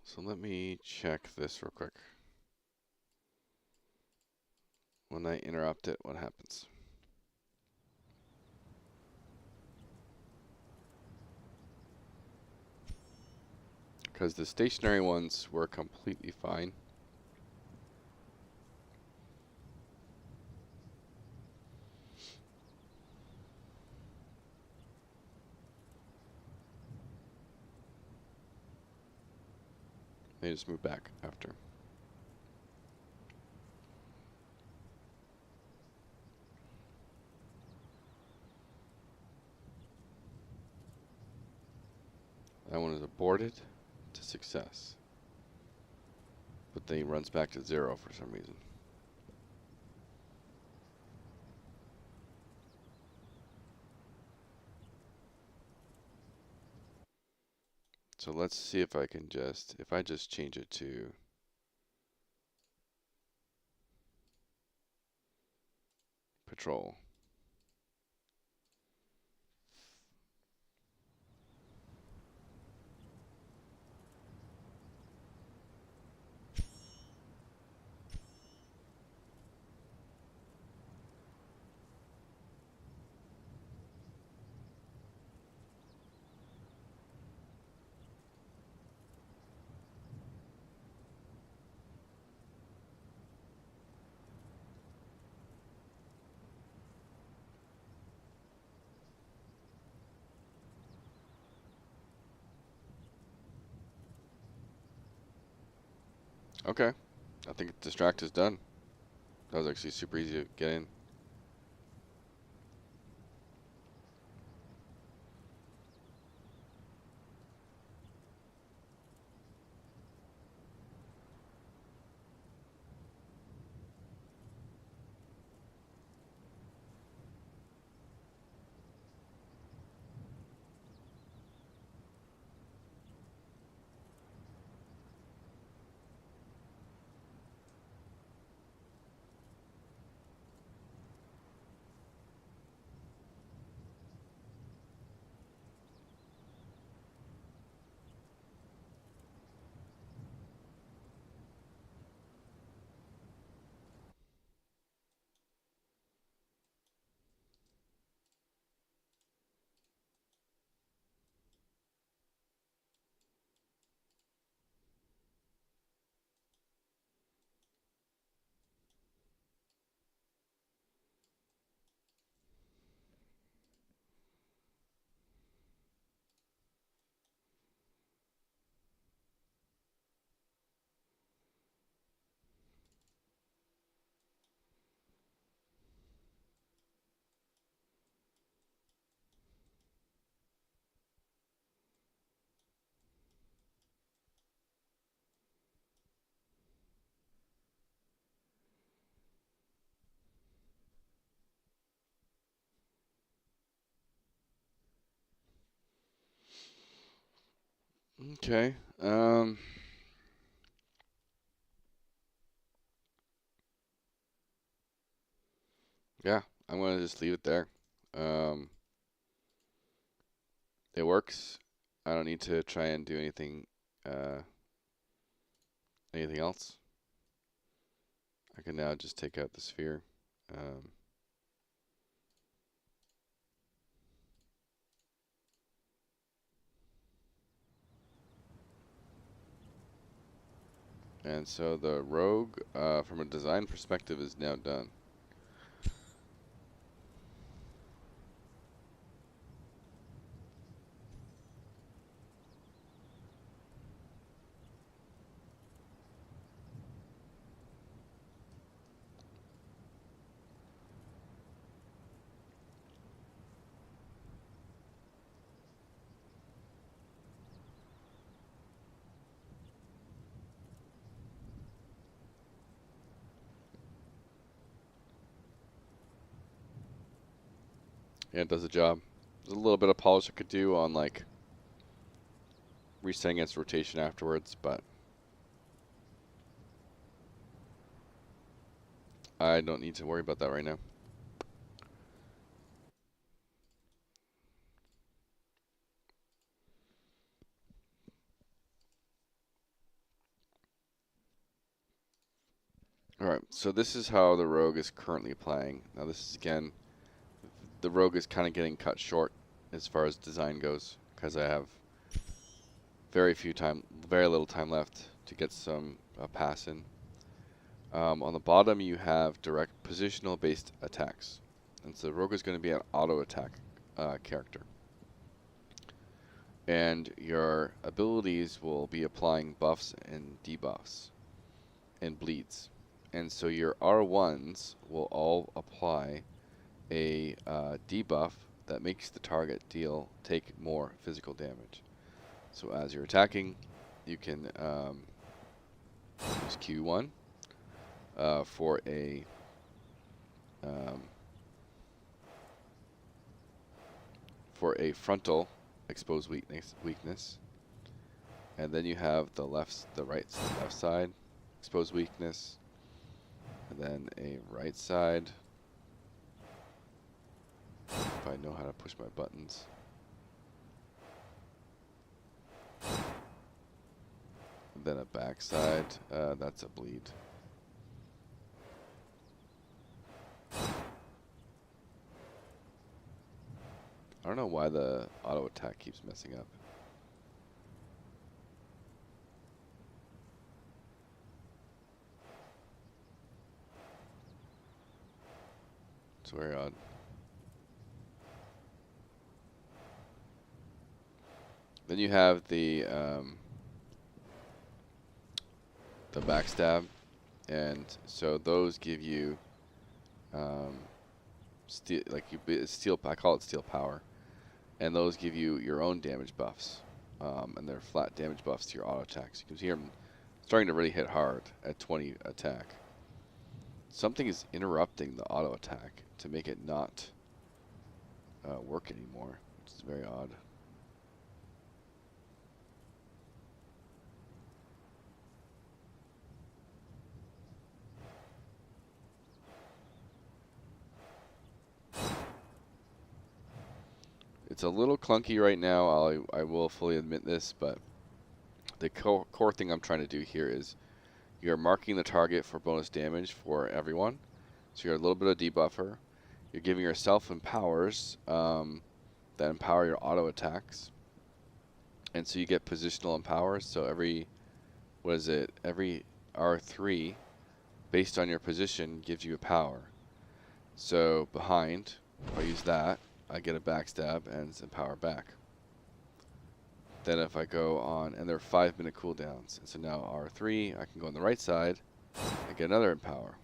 So let me check this real quick. When I interrupt it, what happens? Because the stationary ones were completely fine. They just move back after. That one is aborted to success. But then he runs back to 0 for some reason. So let's see if I can just, if I just change it to patrol. Okay, I think distract is done. That was actually super easy to get in. Okay. Yeah, I'm gonna just leave it there. Um, it works. I don't need to try and do uh, anything else. I can now just take out the sphere. Um, and so the rogue, from a design perspective, is now done. Yeah, it does the job. There's a little bit of polish I could do on like resetting its rotation afterwards, but I don't need to worry about that right now. Alright, so this is how the rogue is currently playing. Now this is again, the rogue is kind of getting cut short as far as design goes because I have very little time left to get some pass in. On the bottom you have direct positional based attacks. And so the rogue is going to be an auto attack character. And your abilities will be applying buffs and debuffs and bleeds. And so your R1s will all apply a debuff that makes the target take more physical damage. So as you're attacking, you can use Q1 for a frontal exposed weakness, and then you have the left side exposed weakness, and then a right side. If I know how to push my buttons. And then a back side, that's a bleed. I don't know why the auto attack keeps messing up. It's very odd. Then you have the backstab, and so those give you steel. I call it steel power, and those give you your own damage buffs, and they're flat damage buffs to your auto attacks. You can see I'm starting to really hit hard at 20 attack. Something is interrupting the auto attack to make it not work anymore, which is very odd. It's a little clunky right now, I will fully admit this, but the core thing I'm trying to do here is you're marking the target for bonus damage for everyone. So you're a little bit of debuffer. You're giving yourself empowers that empower your auto attacks. And so you get positional empowers. So every R3 based on your position gives you a power. So behind, if I use that, I get a backstab and some power back. Then if I go on, and there are 5-minute cooldowns, and so now R3, I can go on the right side and get another empower.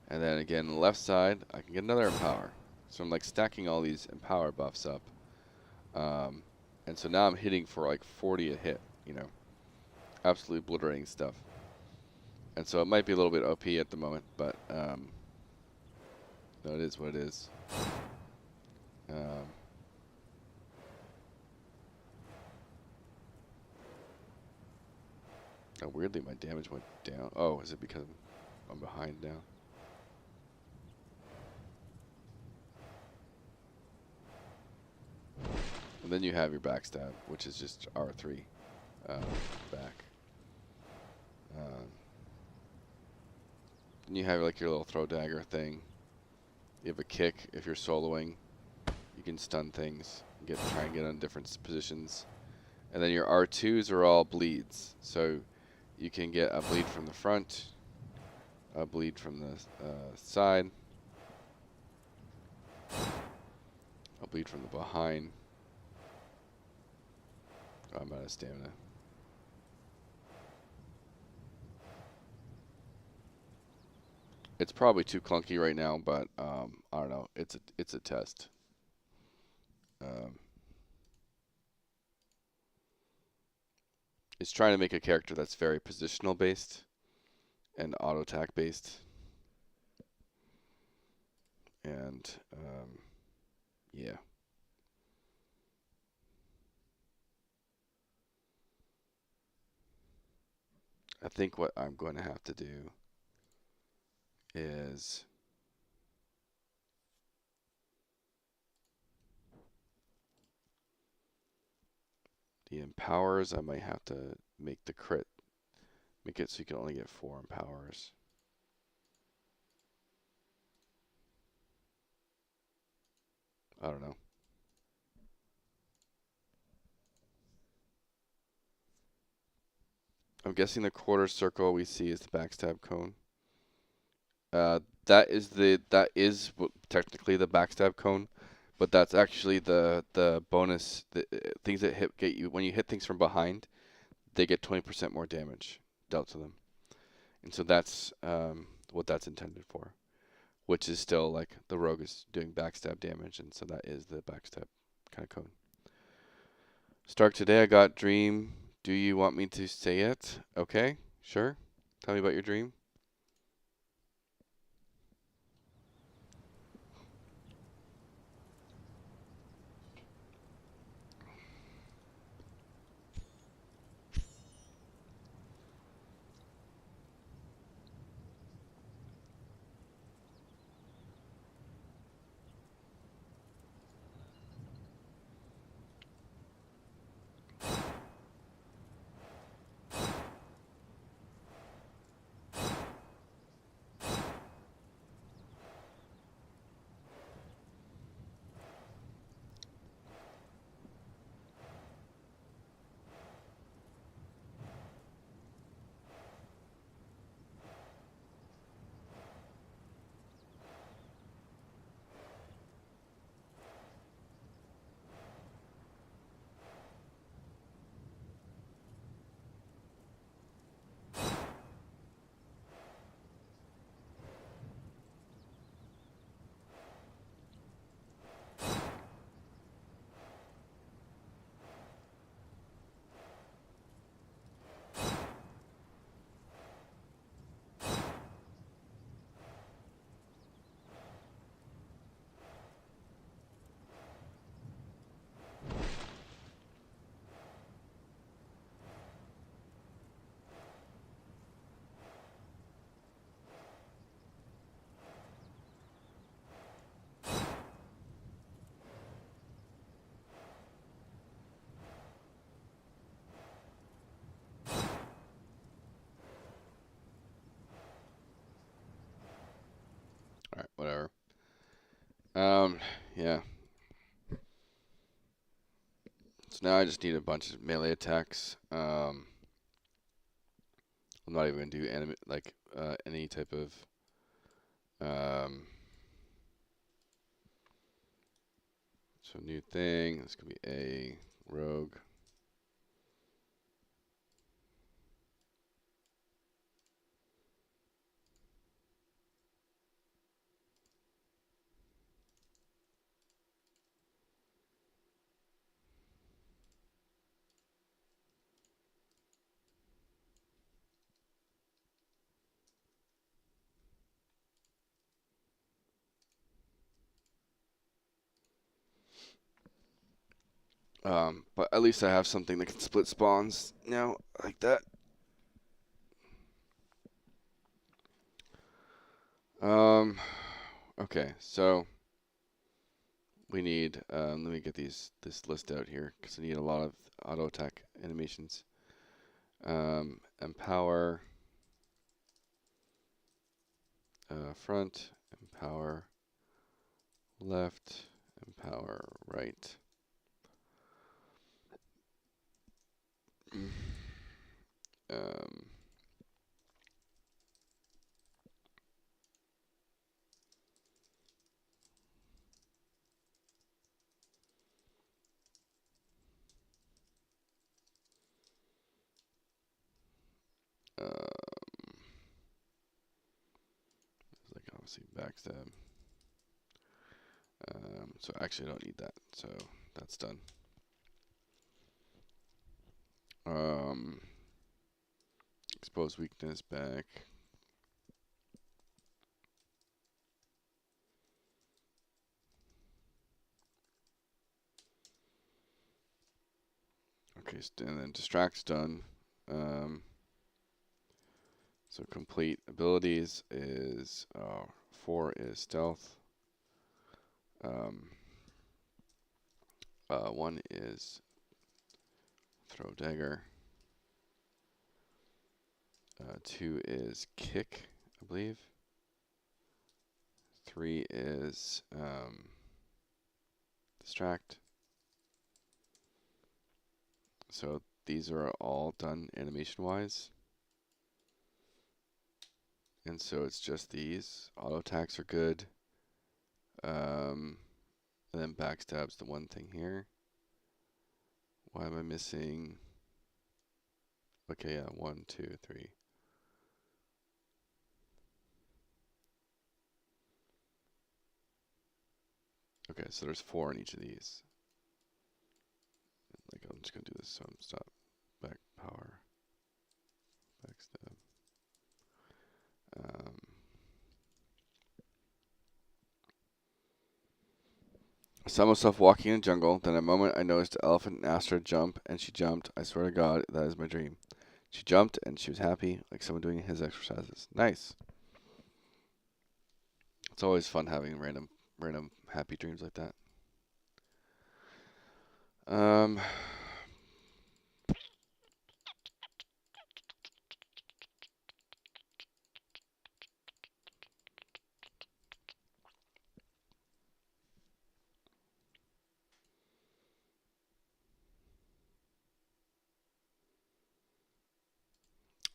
And then again, on the left side, I can get another empower. So I'm like stacking all these empower buffs up. And so now I'm hitting for like 40 a hit, you know. Absolutely obliterating stuff. And so it might be a little bit OP at the moment, but no, it is what it is. Oh, weirdly, my damage went down. Oh, is it because I'm behind now? And then you have your backstab, which is just R3 back. And you have like your little throw dagger thing. You have a kick if you're soloing. You can stun things, try and get on different positions. And then your R2s are all bleeds. So you can get a bleed from the front, a bleed from the side, a bleed from the behind. Oh, I'm out of stamina. It's probably too clunky right now, but I don't know. It's a test. It's trying to make a character that's very positional based and auto attack based. And yeah. I think what I'm going to have to do is the empowers. I might have to make the crit Make it so you can only get 4 empowers. I don't know. I'm guessing the quarter circle we see is the backstab cone. That is technically the backstab cone, but that's actually the bonus. The things that get you when you hit things from behind, they get 20% more damage dealt to them, and so that's what that's intended for. Which is still like the rogue is doing backstab damage, and so that is the backstab kind of cone. Stark, today I got dream. Do you want me to say it? Okay, sure. Tell me about your dream. All right, whatever. Yeah. So now I just need a bunch of melee attacks. I'm not even gonna do any type of so new thing. This could be a rogue. But at least I have something that can split spawns now, like that. Okay, so we need, let me get this list out here, because I need a lot of auto attack animations. Empower, front, empower, left, empower, right. Um, like obviously backstab. So actually I don't need that, so that's done. Expose weakness back. Okay, and then distract's done. So complete abilities is 4 is stealth. 1 is throw dagger. 2 is kick, I believe. 3 is distract. So these are all done animation-wise. And so it's just these. Auto attacks are good. And then backstab's the one thing here. Why am I missing? Okay, yeah, 1, 2, 3. Okay, so there's 4 in each of these. Like, I'm just gonna do this, so I'm stop. Back power. Backstab. I saw myself walking in a jungle. Then a moment I noticed the elephant and asked her to jump, and she jumped. I swear to God, that is my dream. She jumped, and she was happy, like someone doing his exercises. Nice. It's always fun having random happy dreams like that.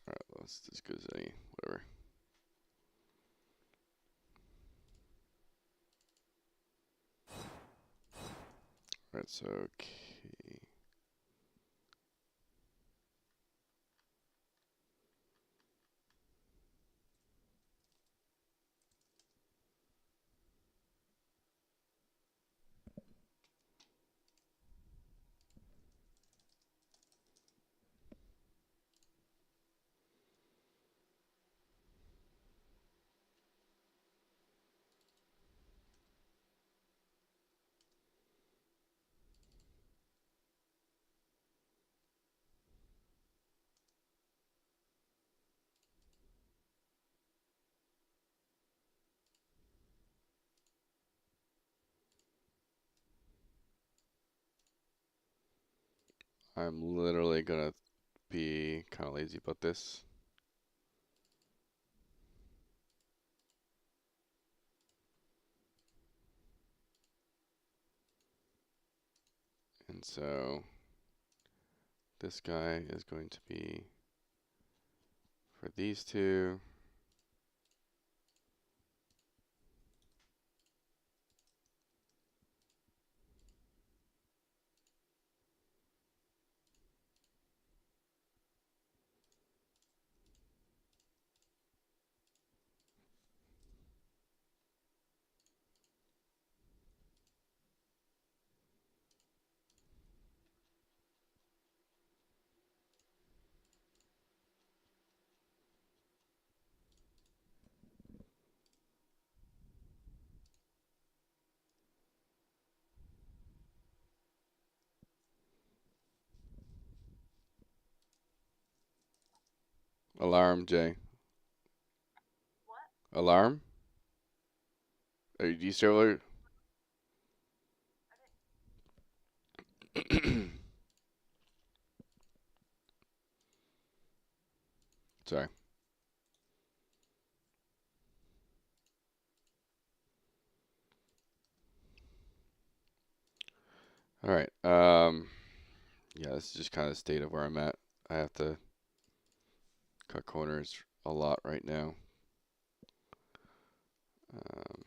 Alright, let's just go as any, whatever. Alright, so okay. I'm literally gonna be kind of lazy about this. And so this guy is going to be for these two. Alarm, Jay. What? Alarm? Do you still? Sorry. All right. Yeah, this is just kind of the state of where I'm at. I have to cut corners a lot right now. Um,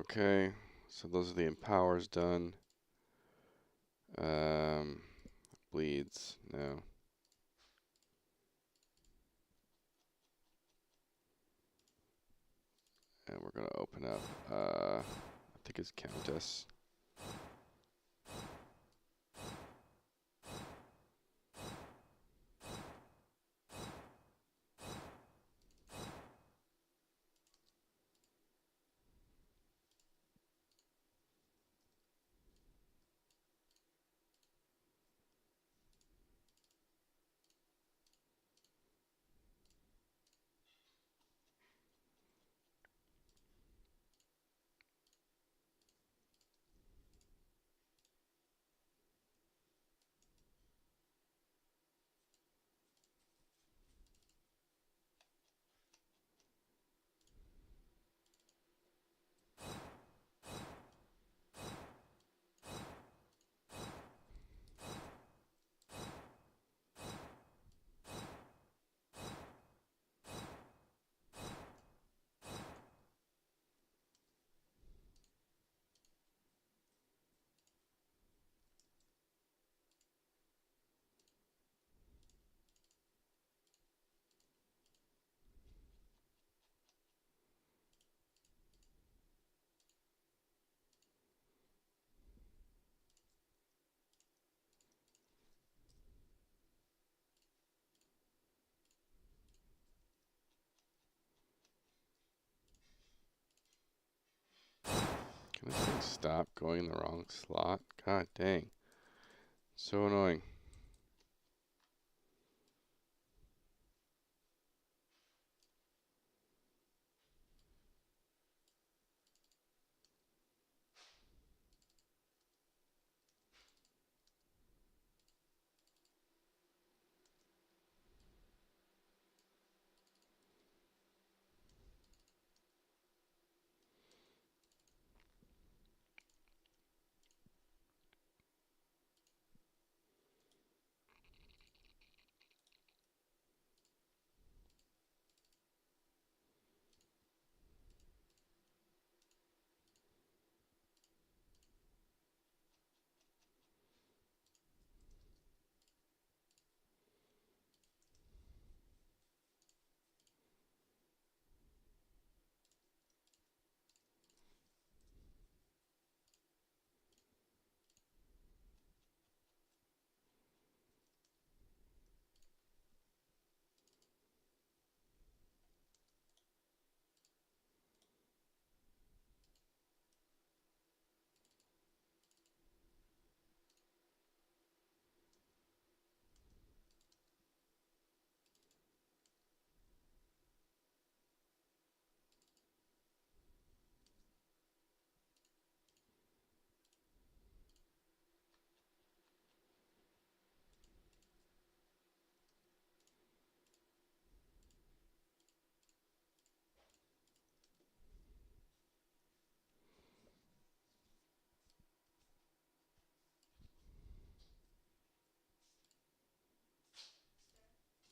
okay, so those are the empowers done. Bleeds, no. And we're gonna open up, I think it's Countess. Stop going in the wrong slot. God dang. So annoying.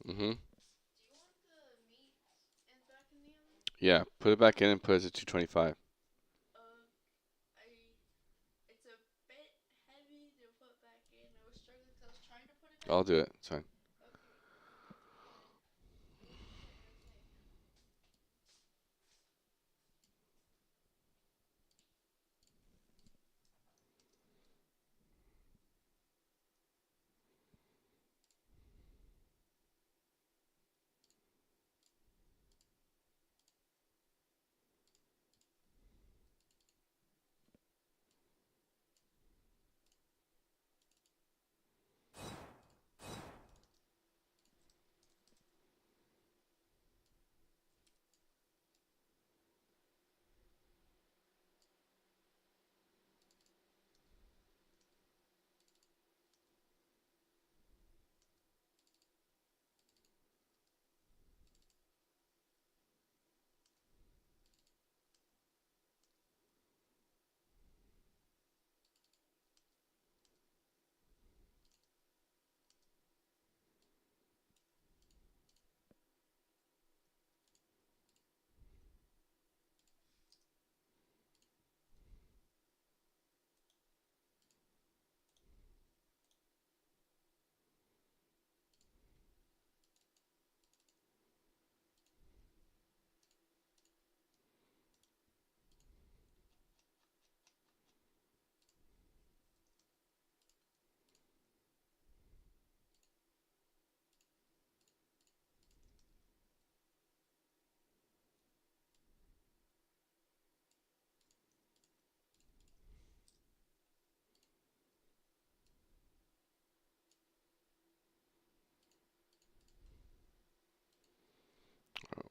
Mm-hmm. Do you want the meat and back in the oven? Yeah, put it back in and put it at 225. I it's a bit heavy to put back in. I was struggling because I was trying to put it back I'll in. do it. It's fine. Okay. What was I gonna say?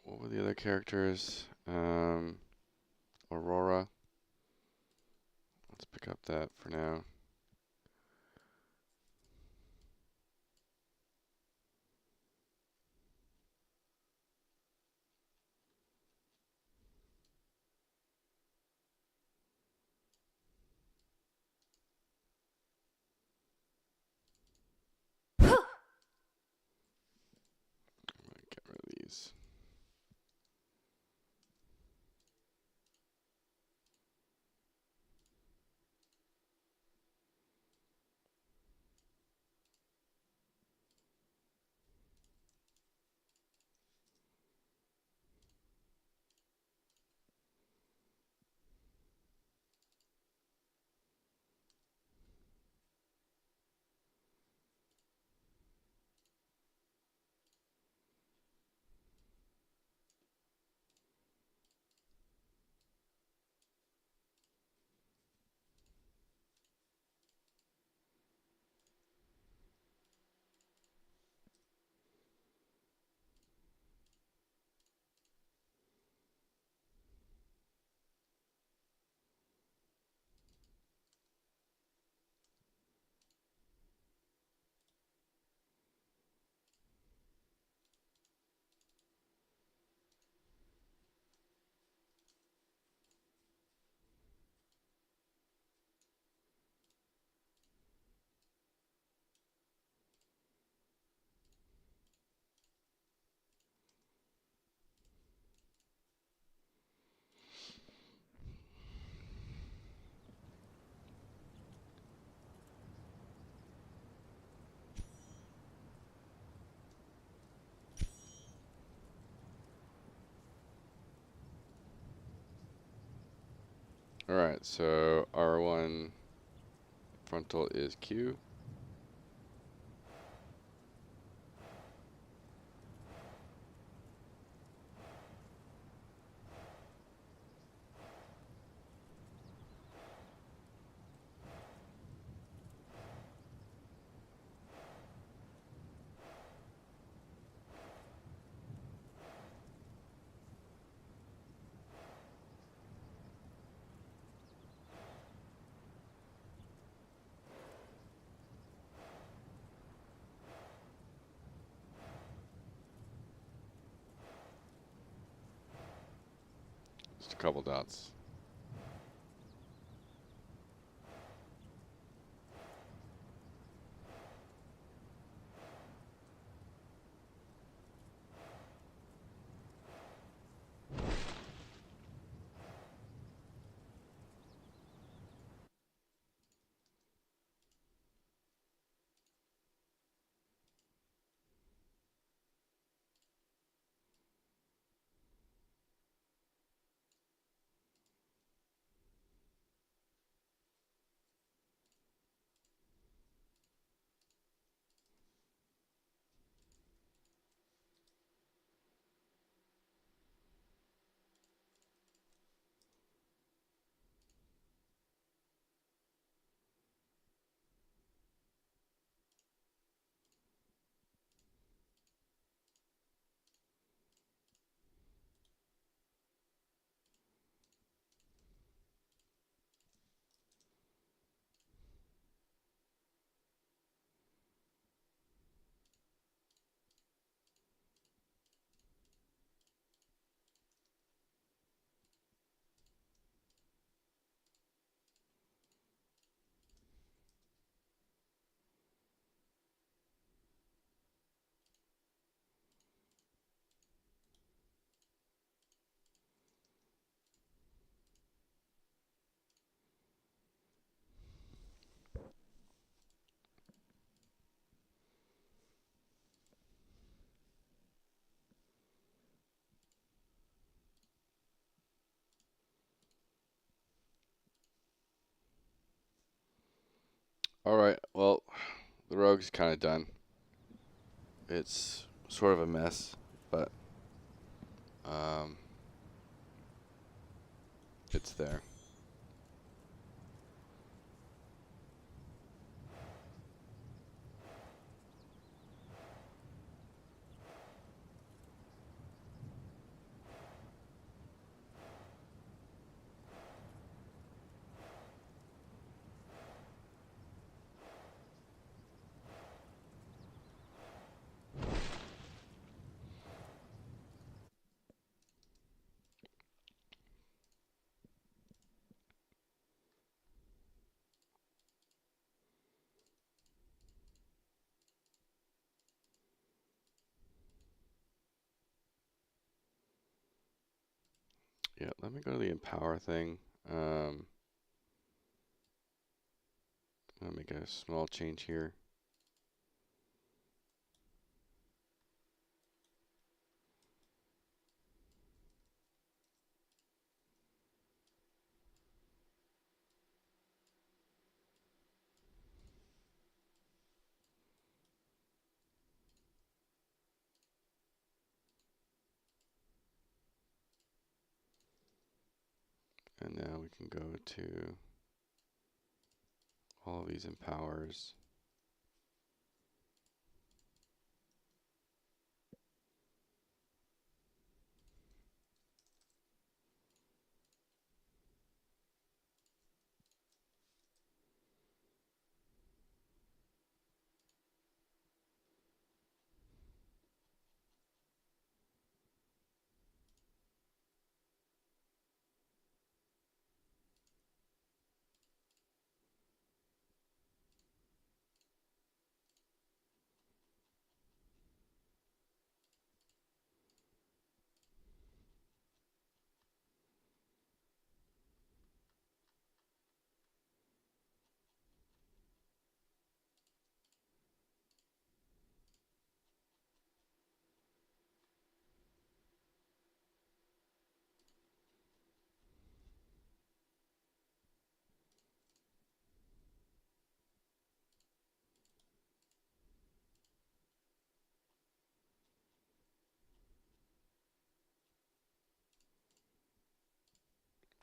What were the other characters? Aurora. Let's pick up that for now. Get rid of these. Alright, so R1 frontal is Q. Just a couple dots. Alright, well, the rogue's kind of done. It's sort of a mess, but it's there. Yeah, let me go to the empower thing. I'll make a small change here. And now we can go to all of these empowers.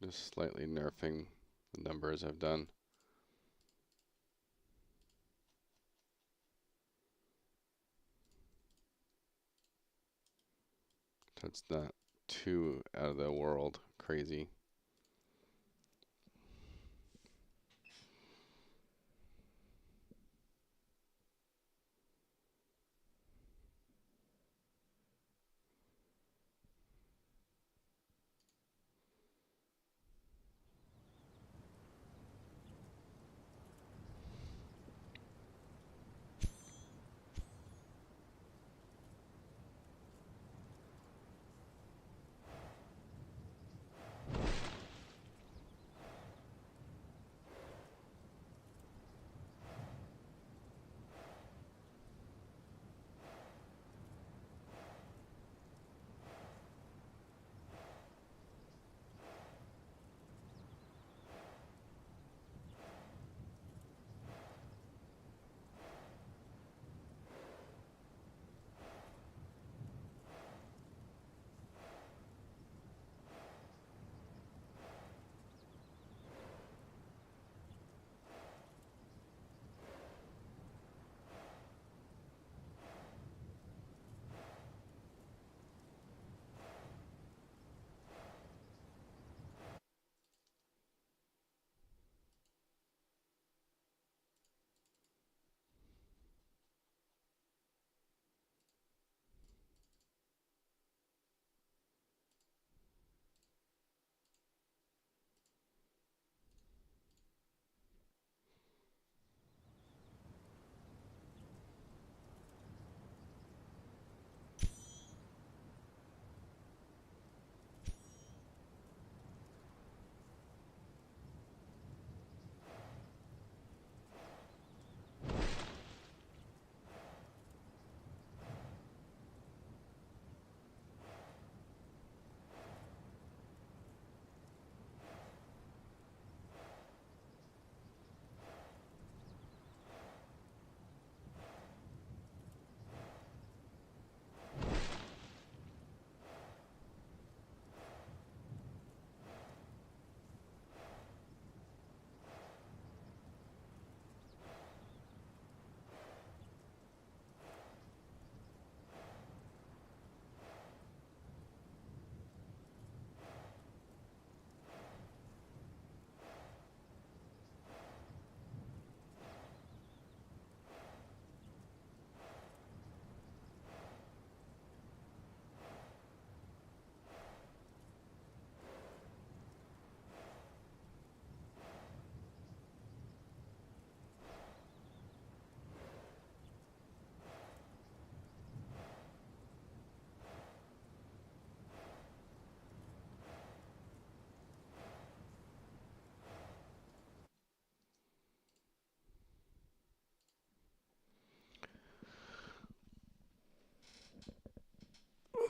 Just slightly nerfing the numbers I've done. That's not too out of the world crazy.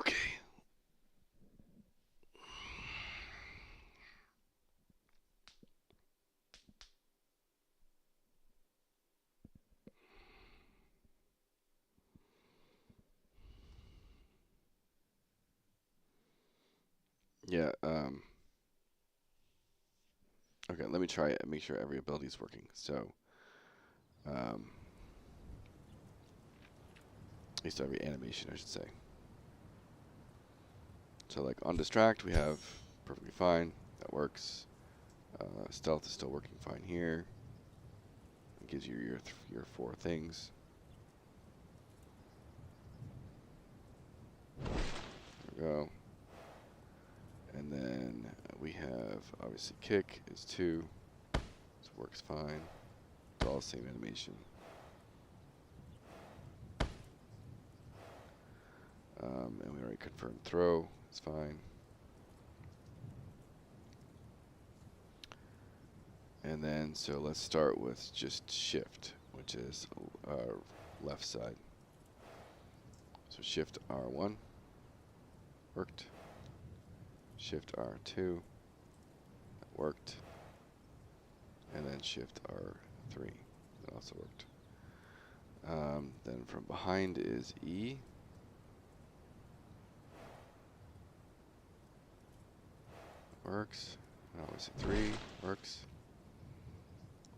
Okay. Yeah, okay, let me try it and make sure every ability is working. So, at least every animation, I should say. So, like on distract, we have perfectly fine. That works. Stealth is still working fine here. It gives you your 4 things. There we go. And then we have obviously kick is 2. So it works fine. It's all the same animation. And we already confirmed throw. It's fine. And then, so let's start with just shift, which is left side. So shift R1 worked. Shift R2 that worked. And then shift R3 that also worked. Then from behind is E. Works. Obviously 3 works.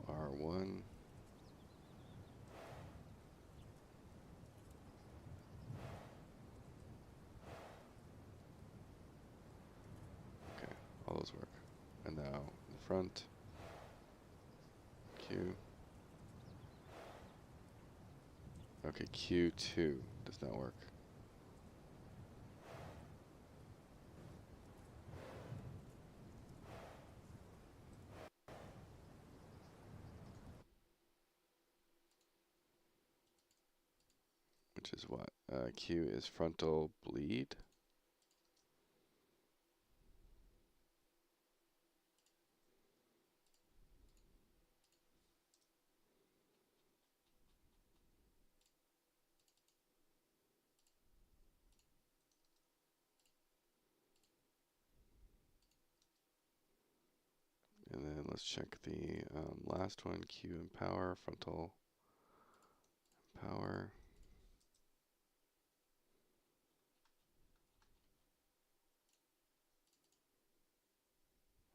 R1. Okay, all those work. And now in the front. Q. Okay, Q2 does not work. Which is what? Q is frontal bleed. And then let's check the last one, Q and power, frontal power.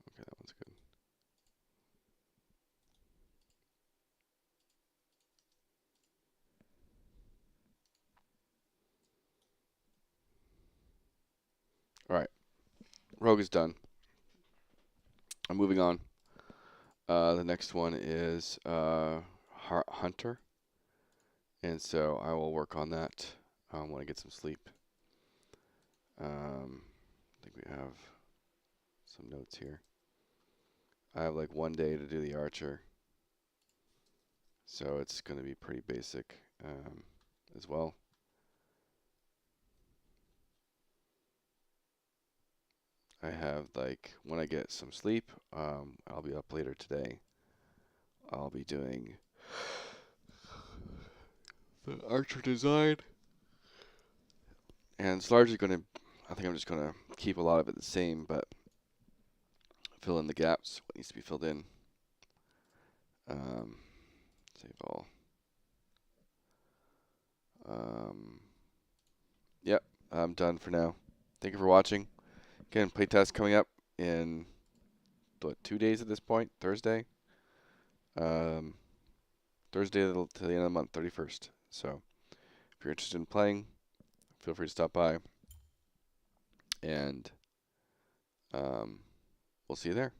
Okay, that one's good. All right, Rogue is done. I'm moving on. The next one is Hunter. And so I will work on that when I get some sleep. I think we have some notes here. I have like 1 day to do the archer. So it's going to be pretty basic as well. I have like, when I get some sleep, I'll be up later today. I'll be doing the archer design. And it's largely going to, I think I'm just going to keep a lot of it the same, but fill in the gaps, what needs to be filled in. Save all. Yep, I'm done for now. Thank you for watching. Again, playtest coming up in, what, 2 days at this point? Thursday? Thursday to the end of the month, 31st. So if you're interested in playing, feel free to stop by. And we'll see you there.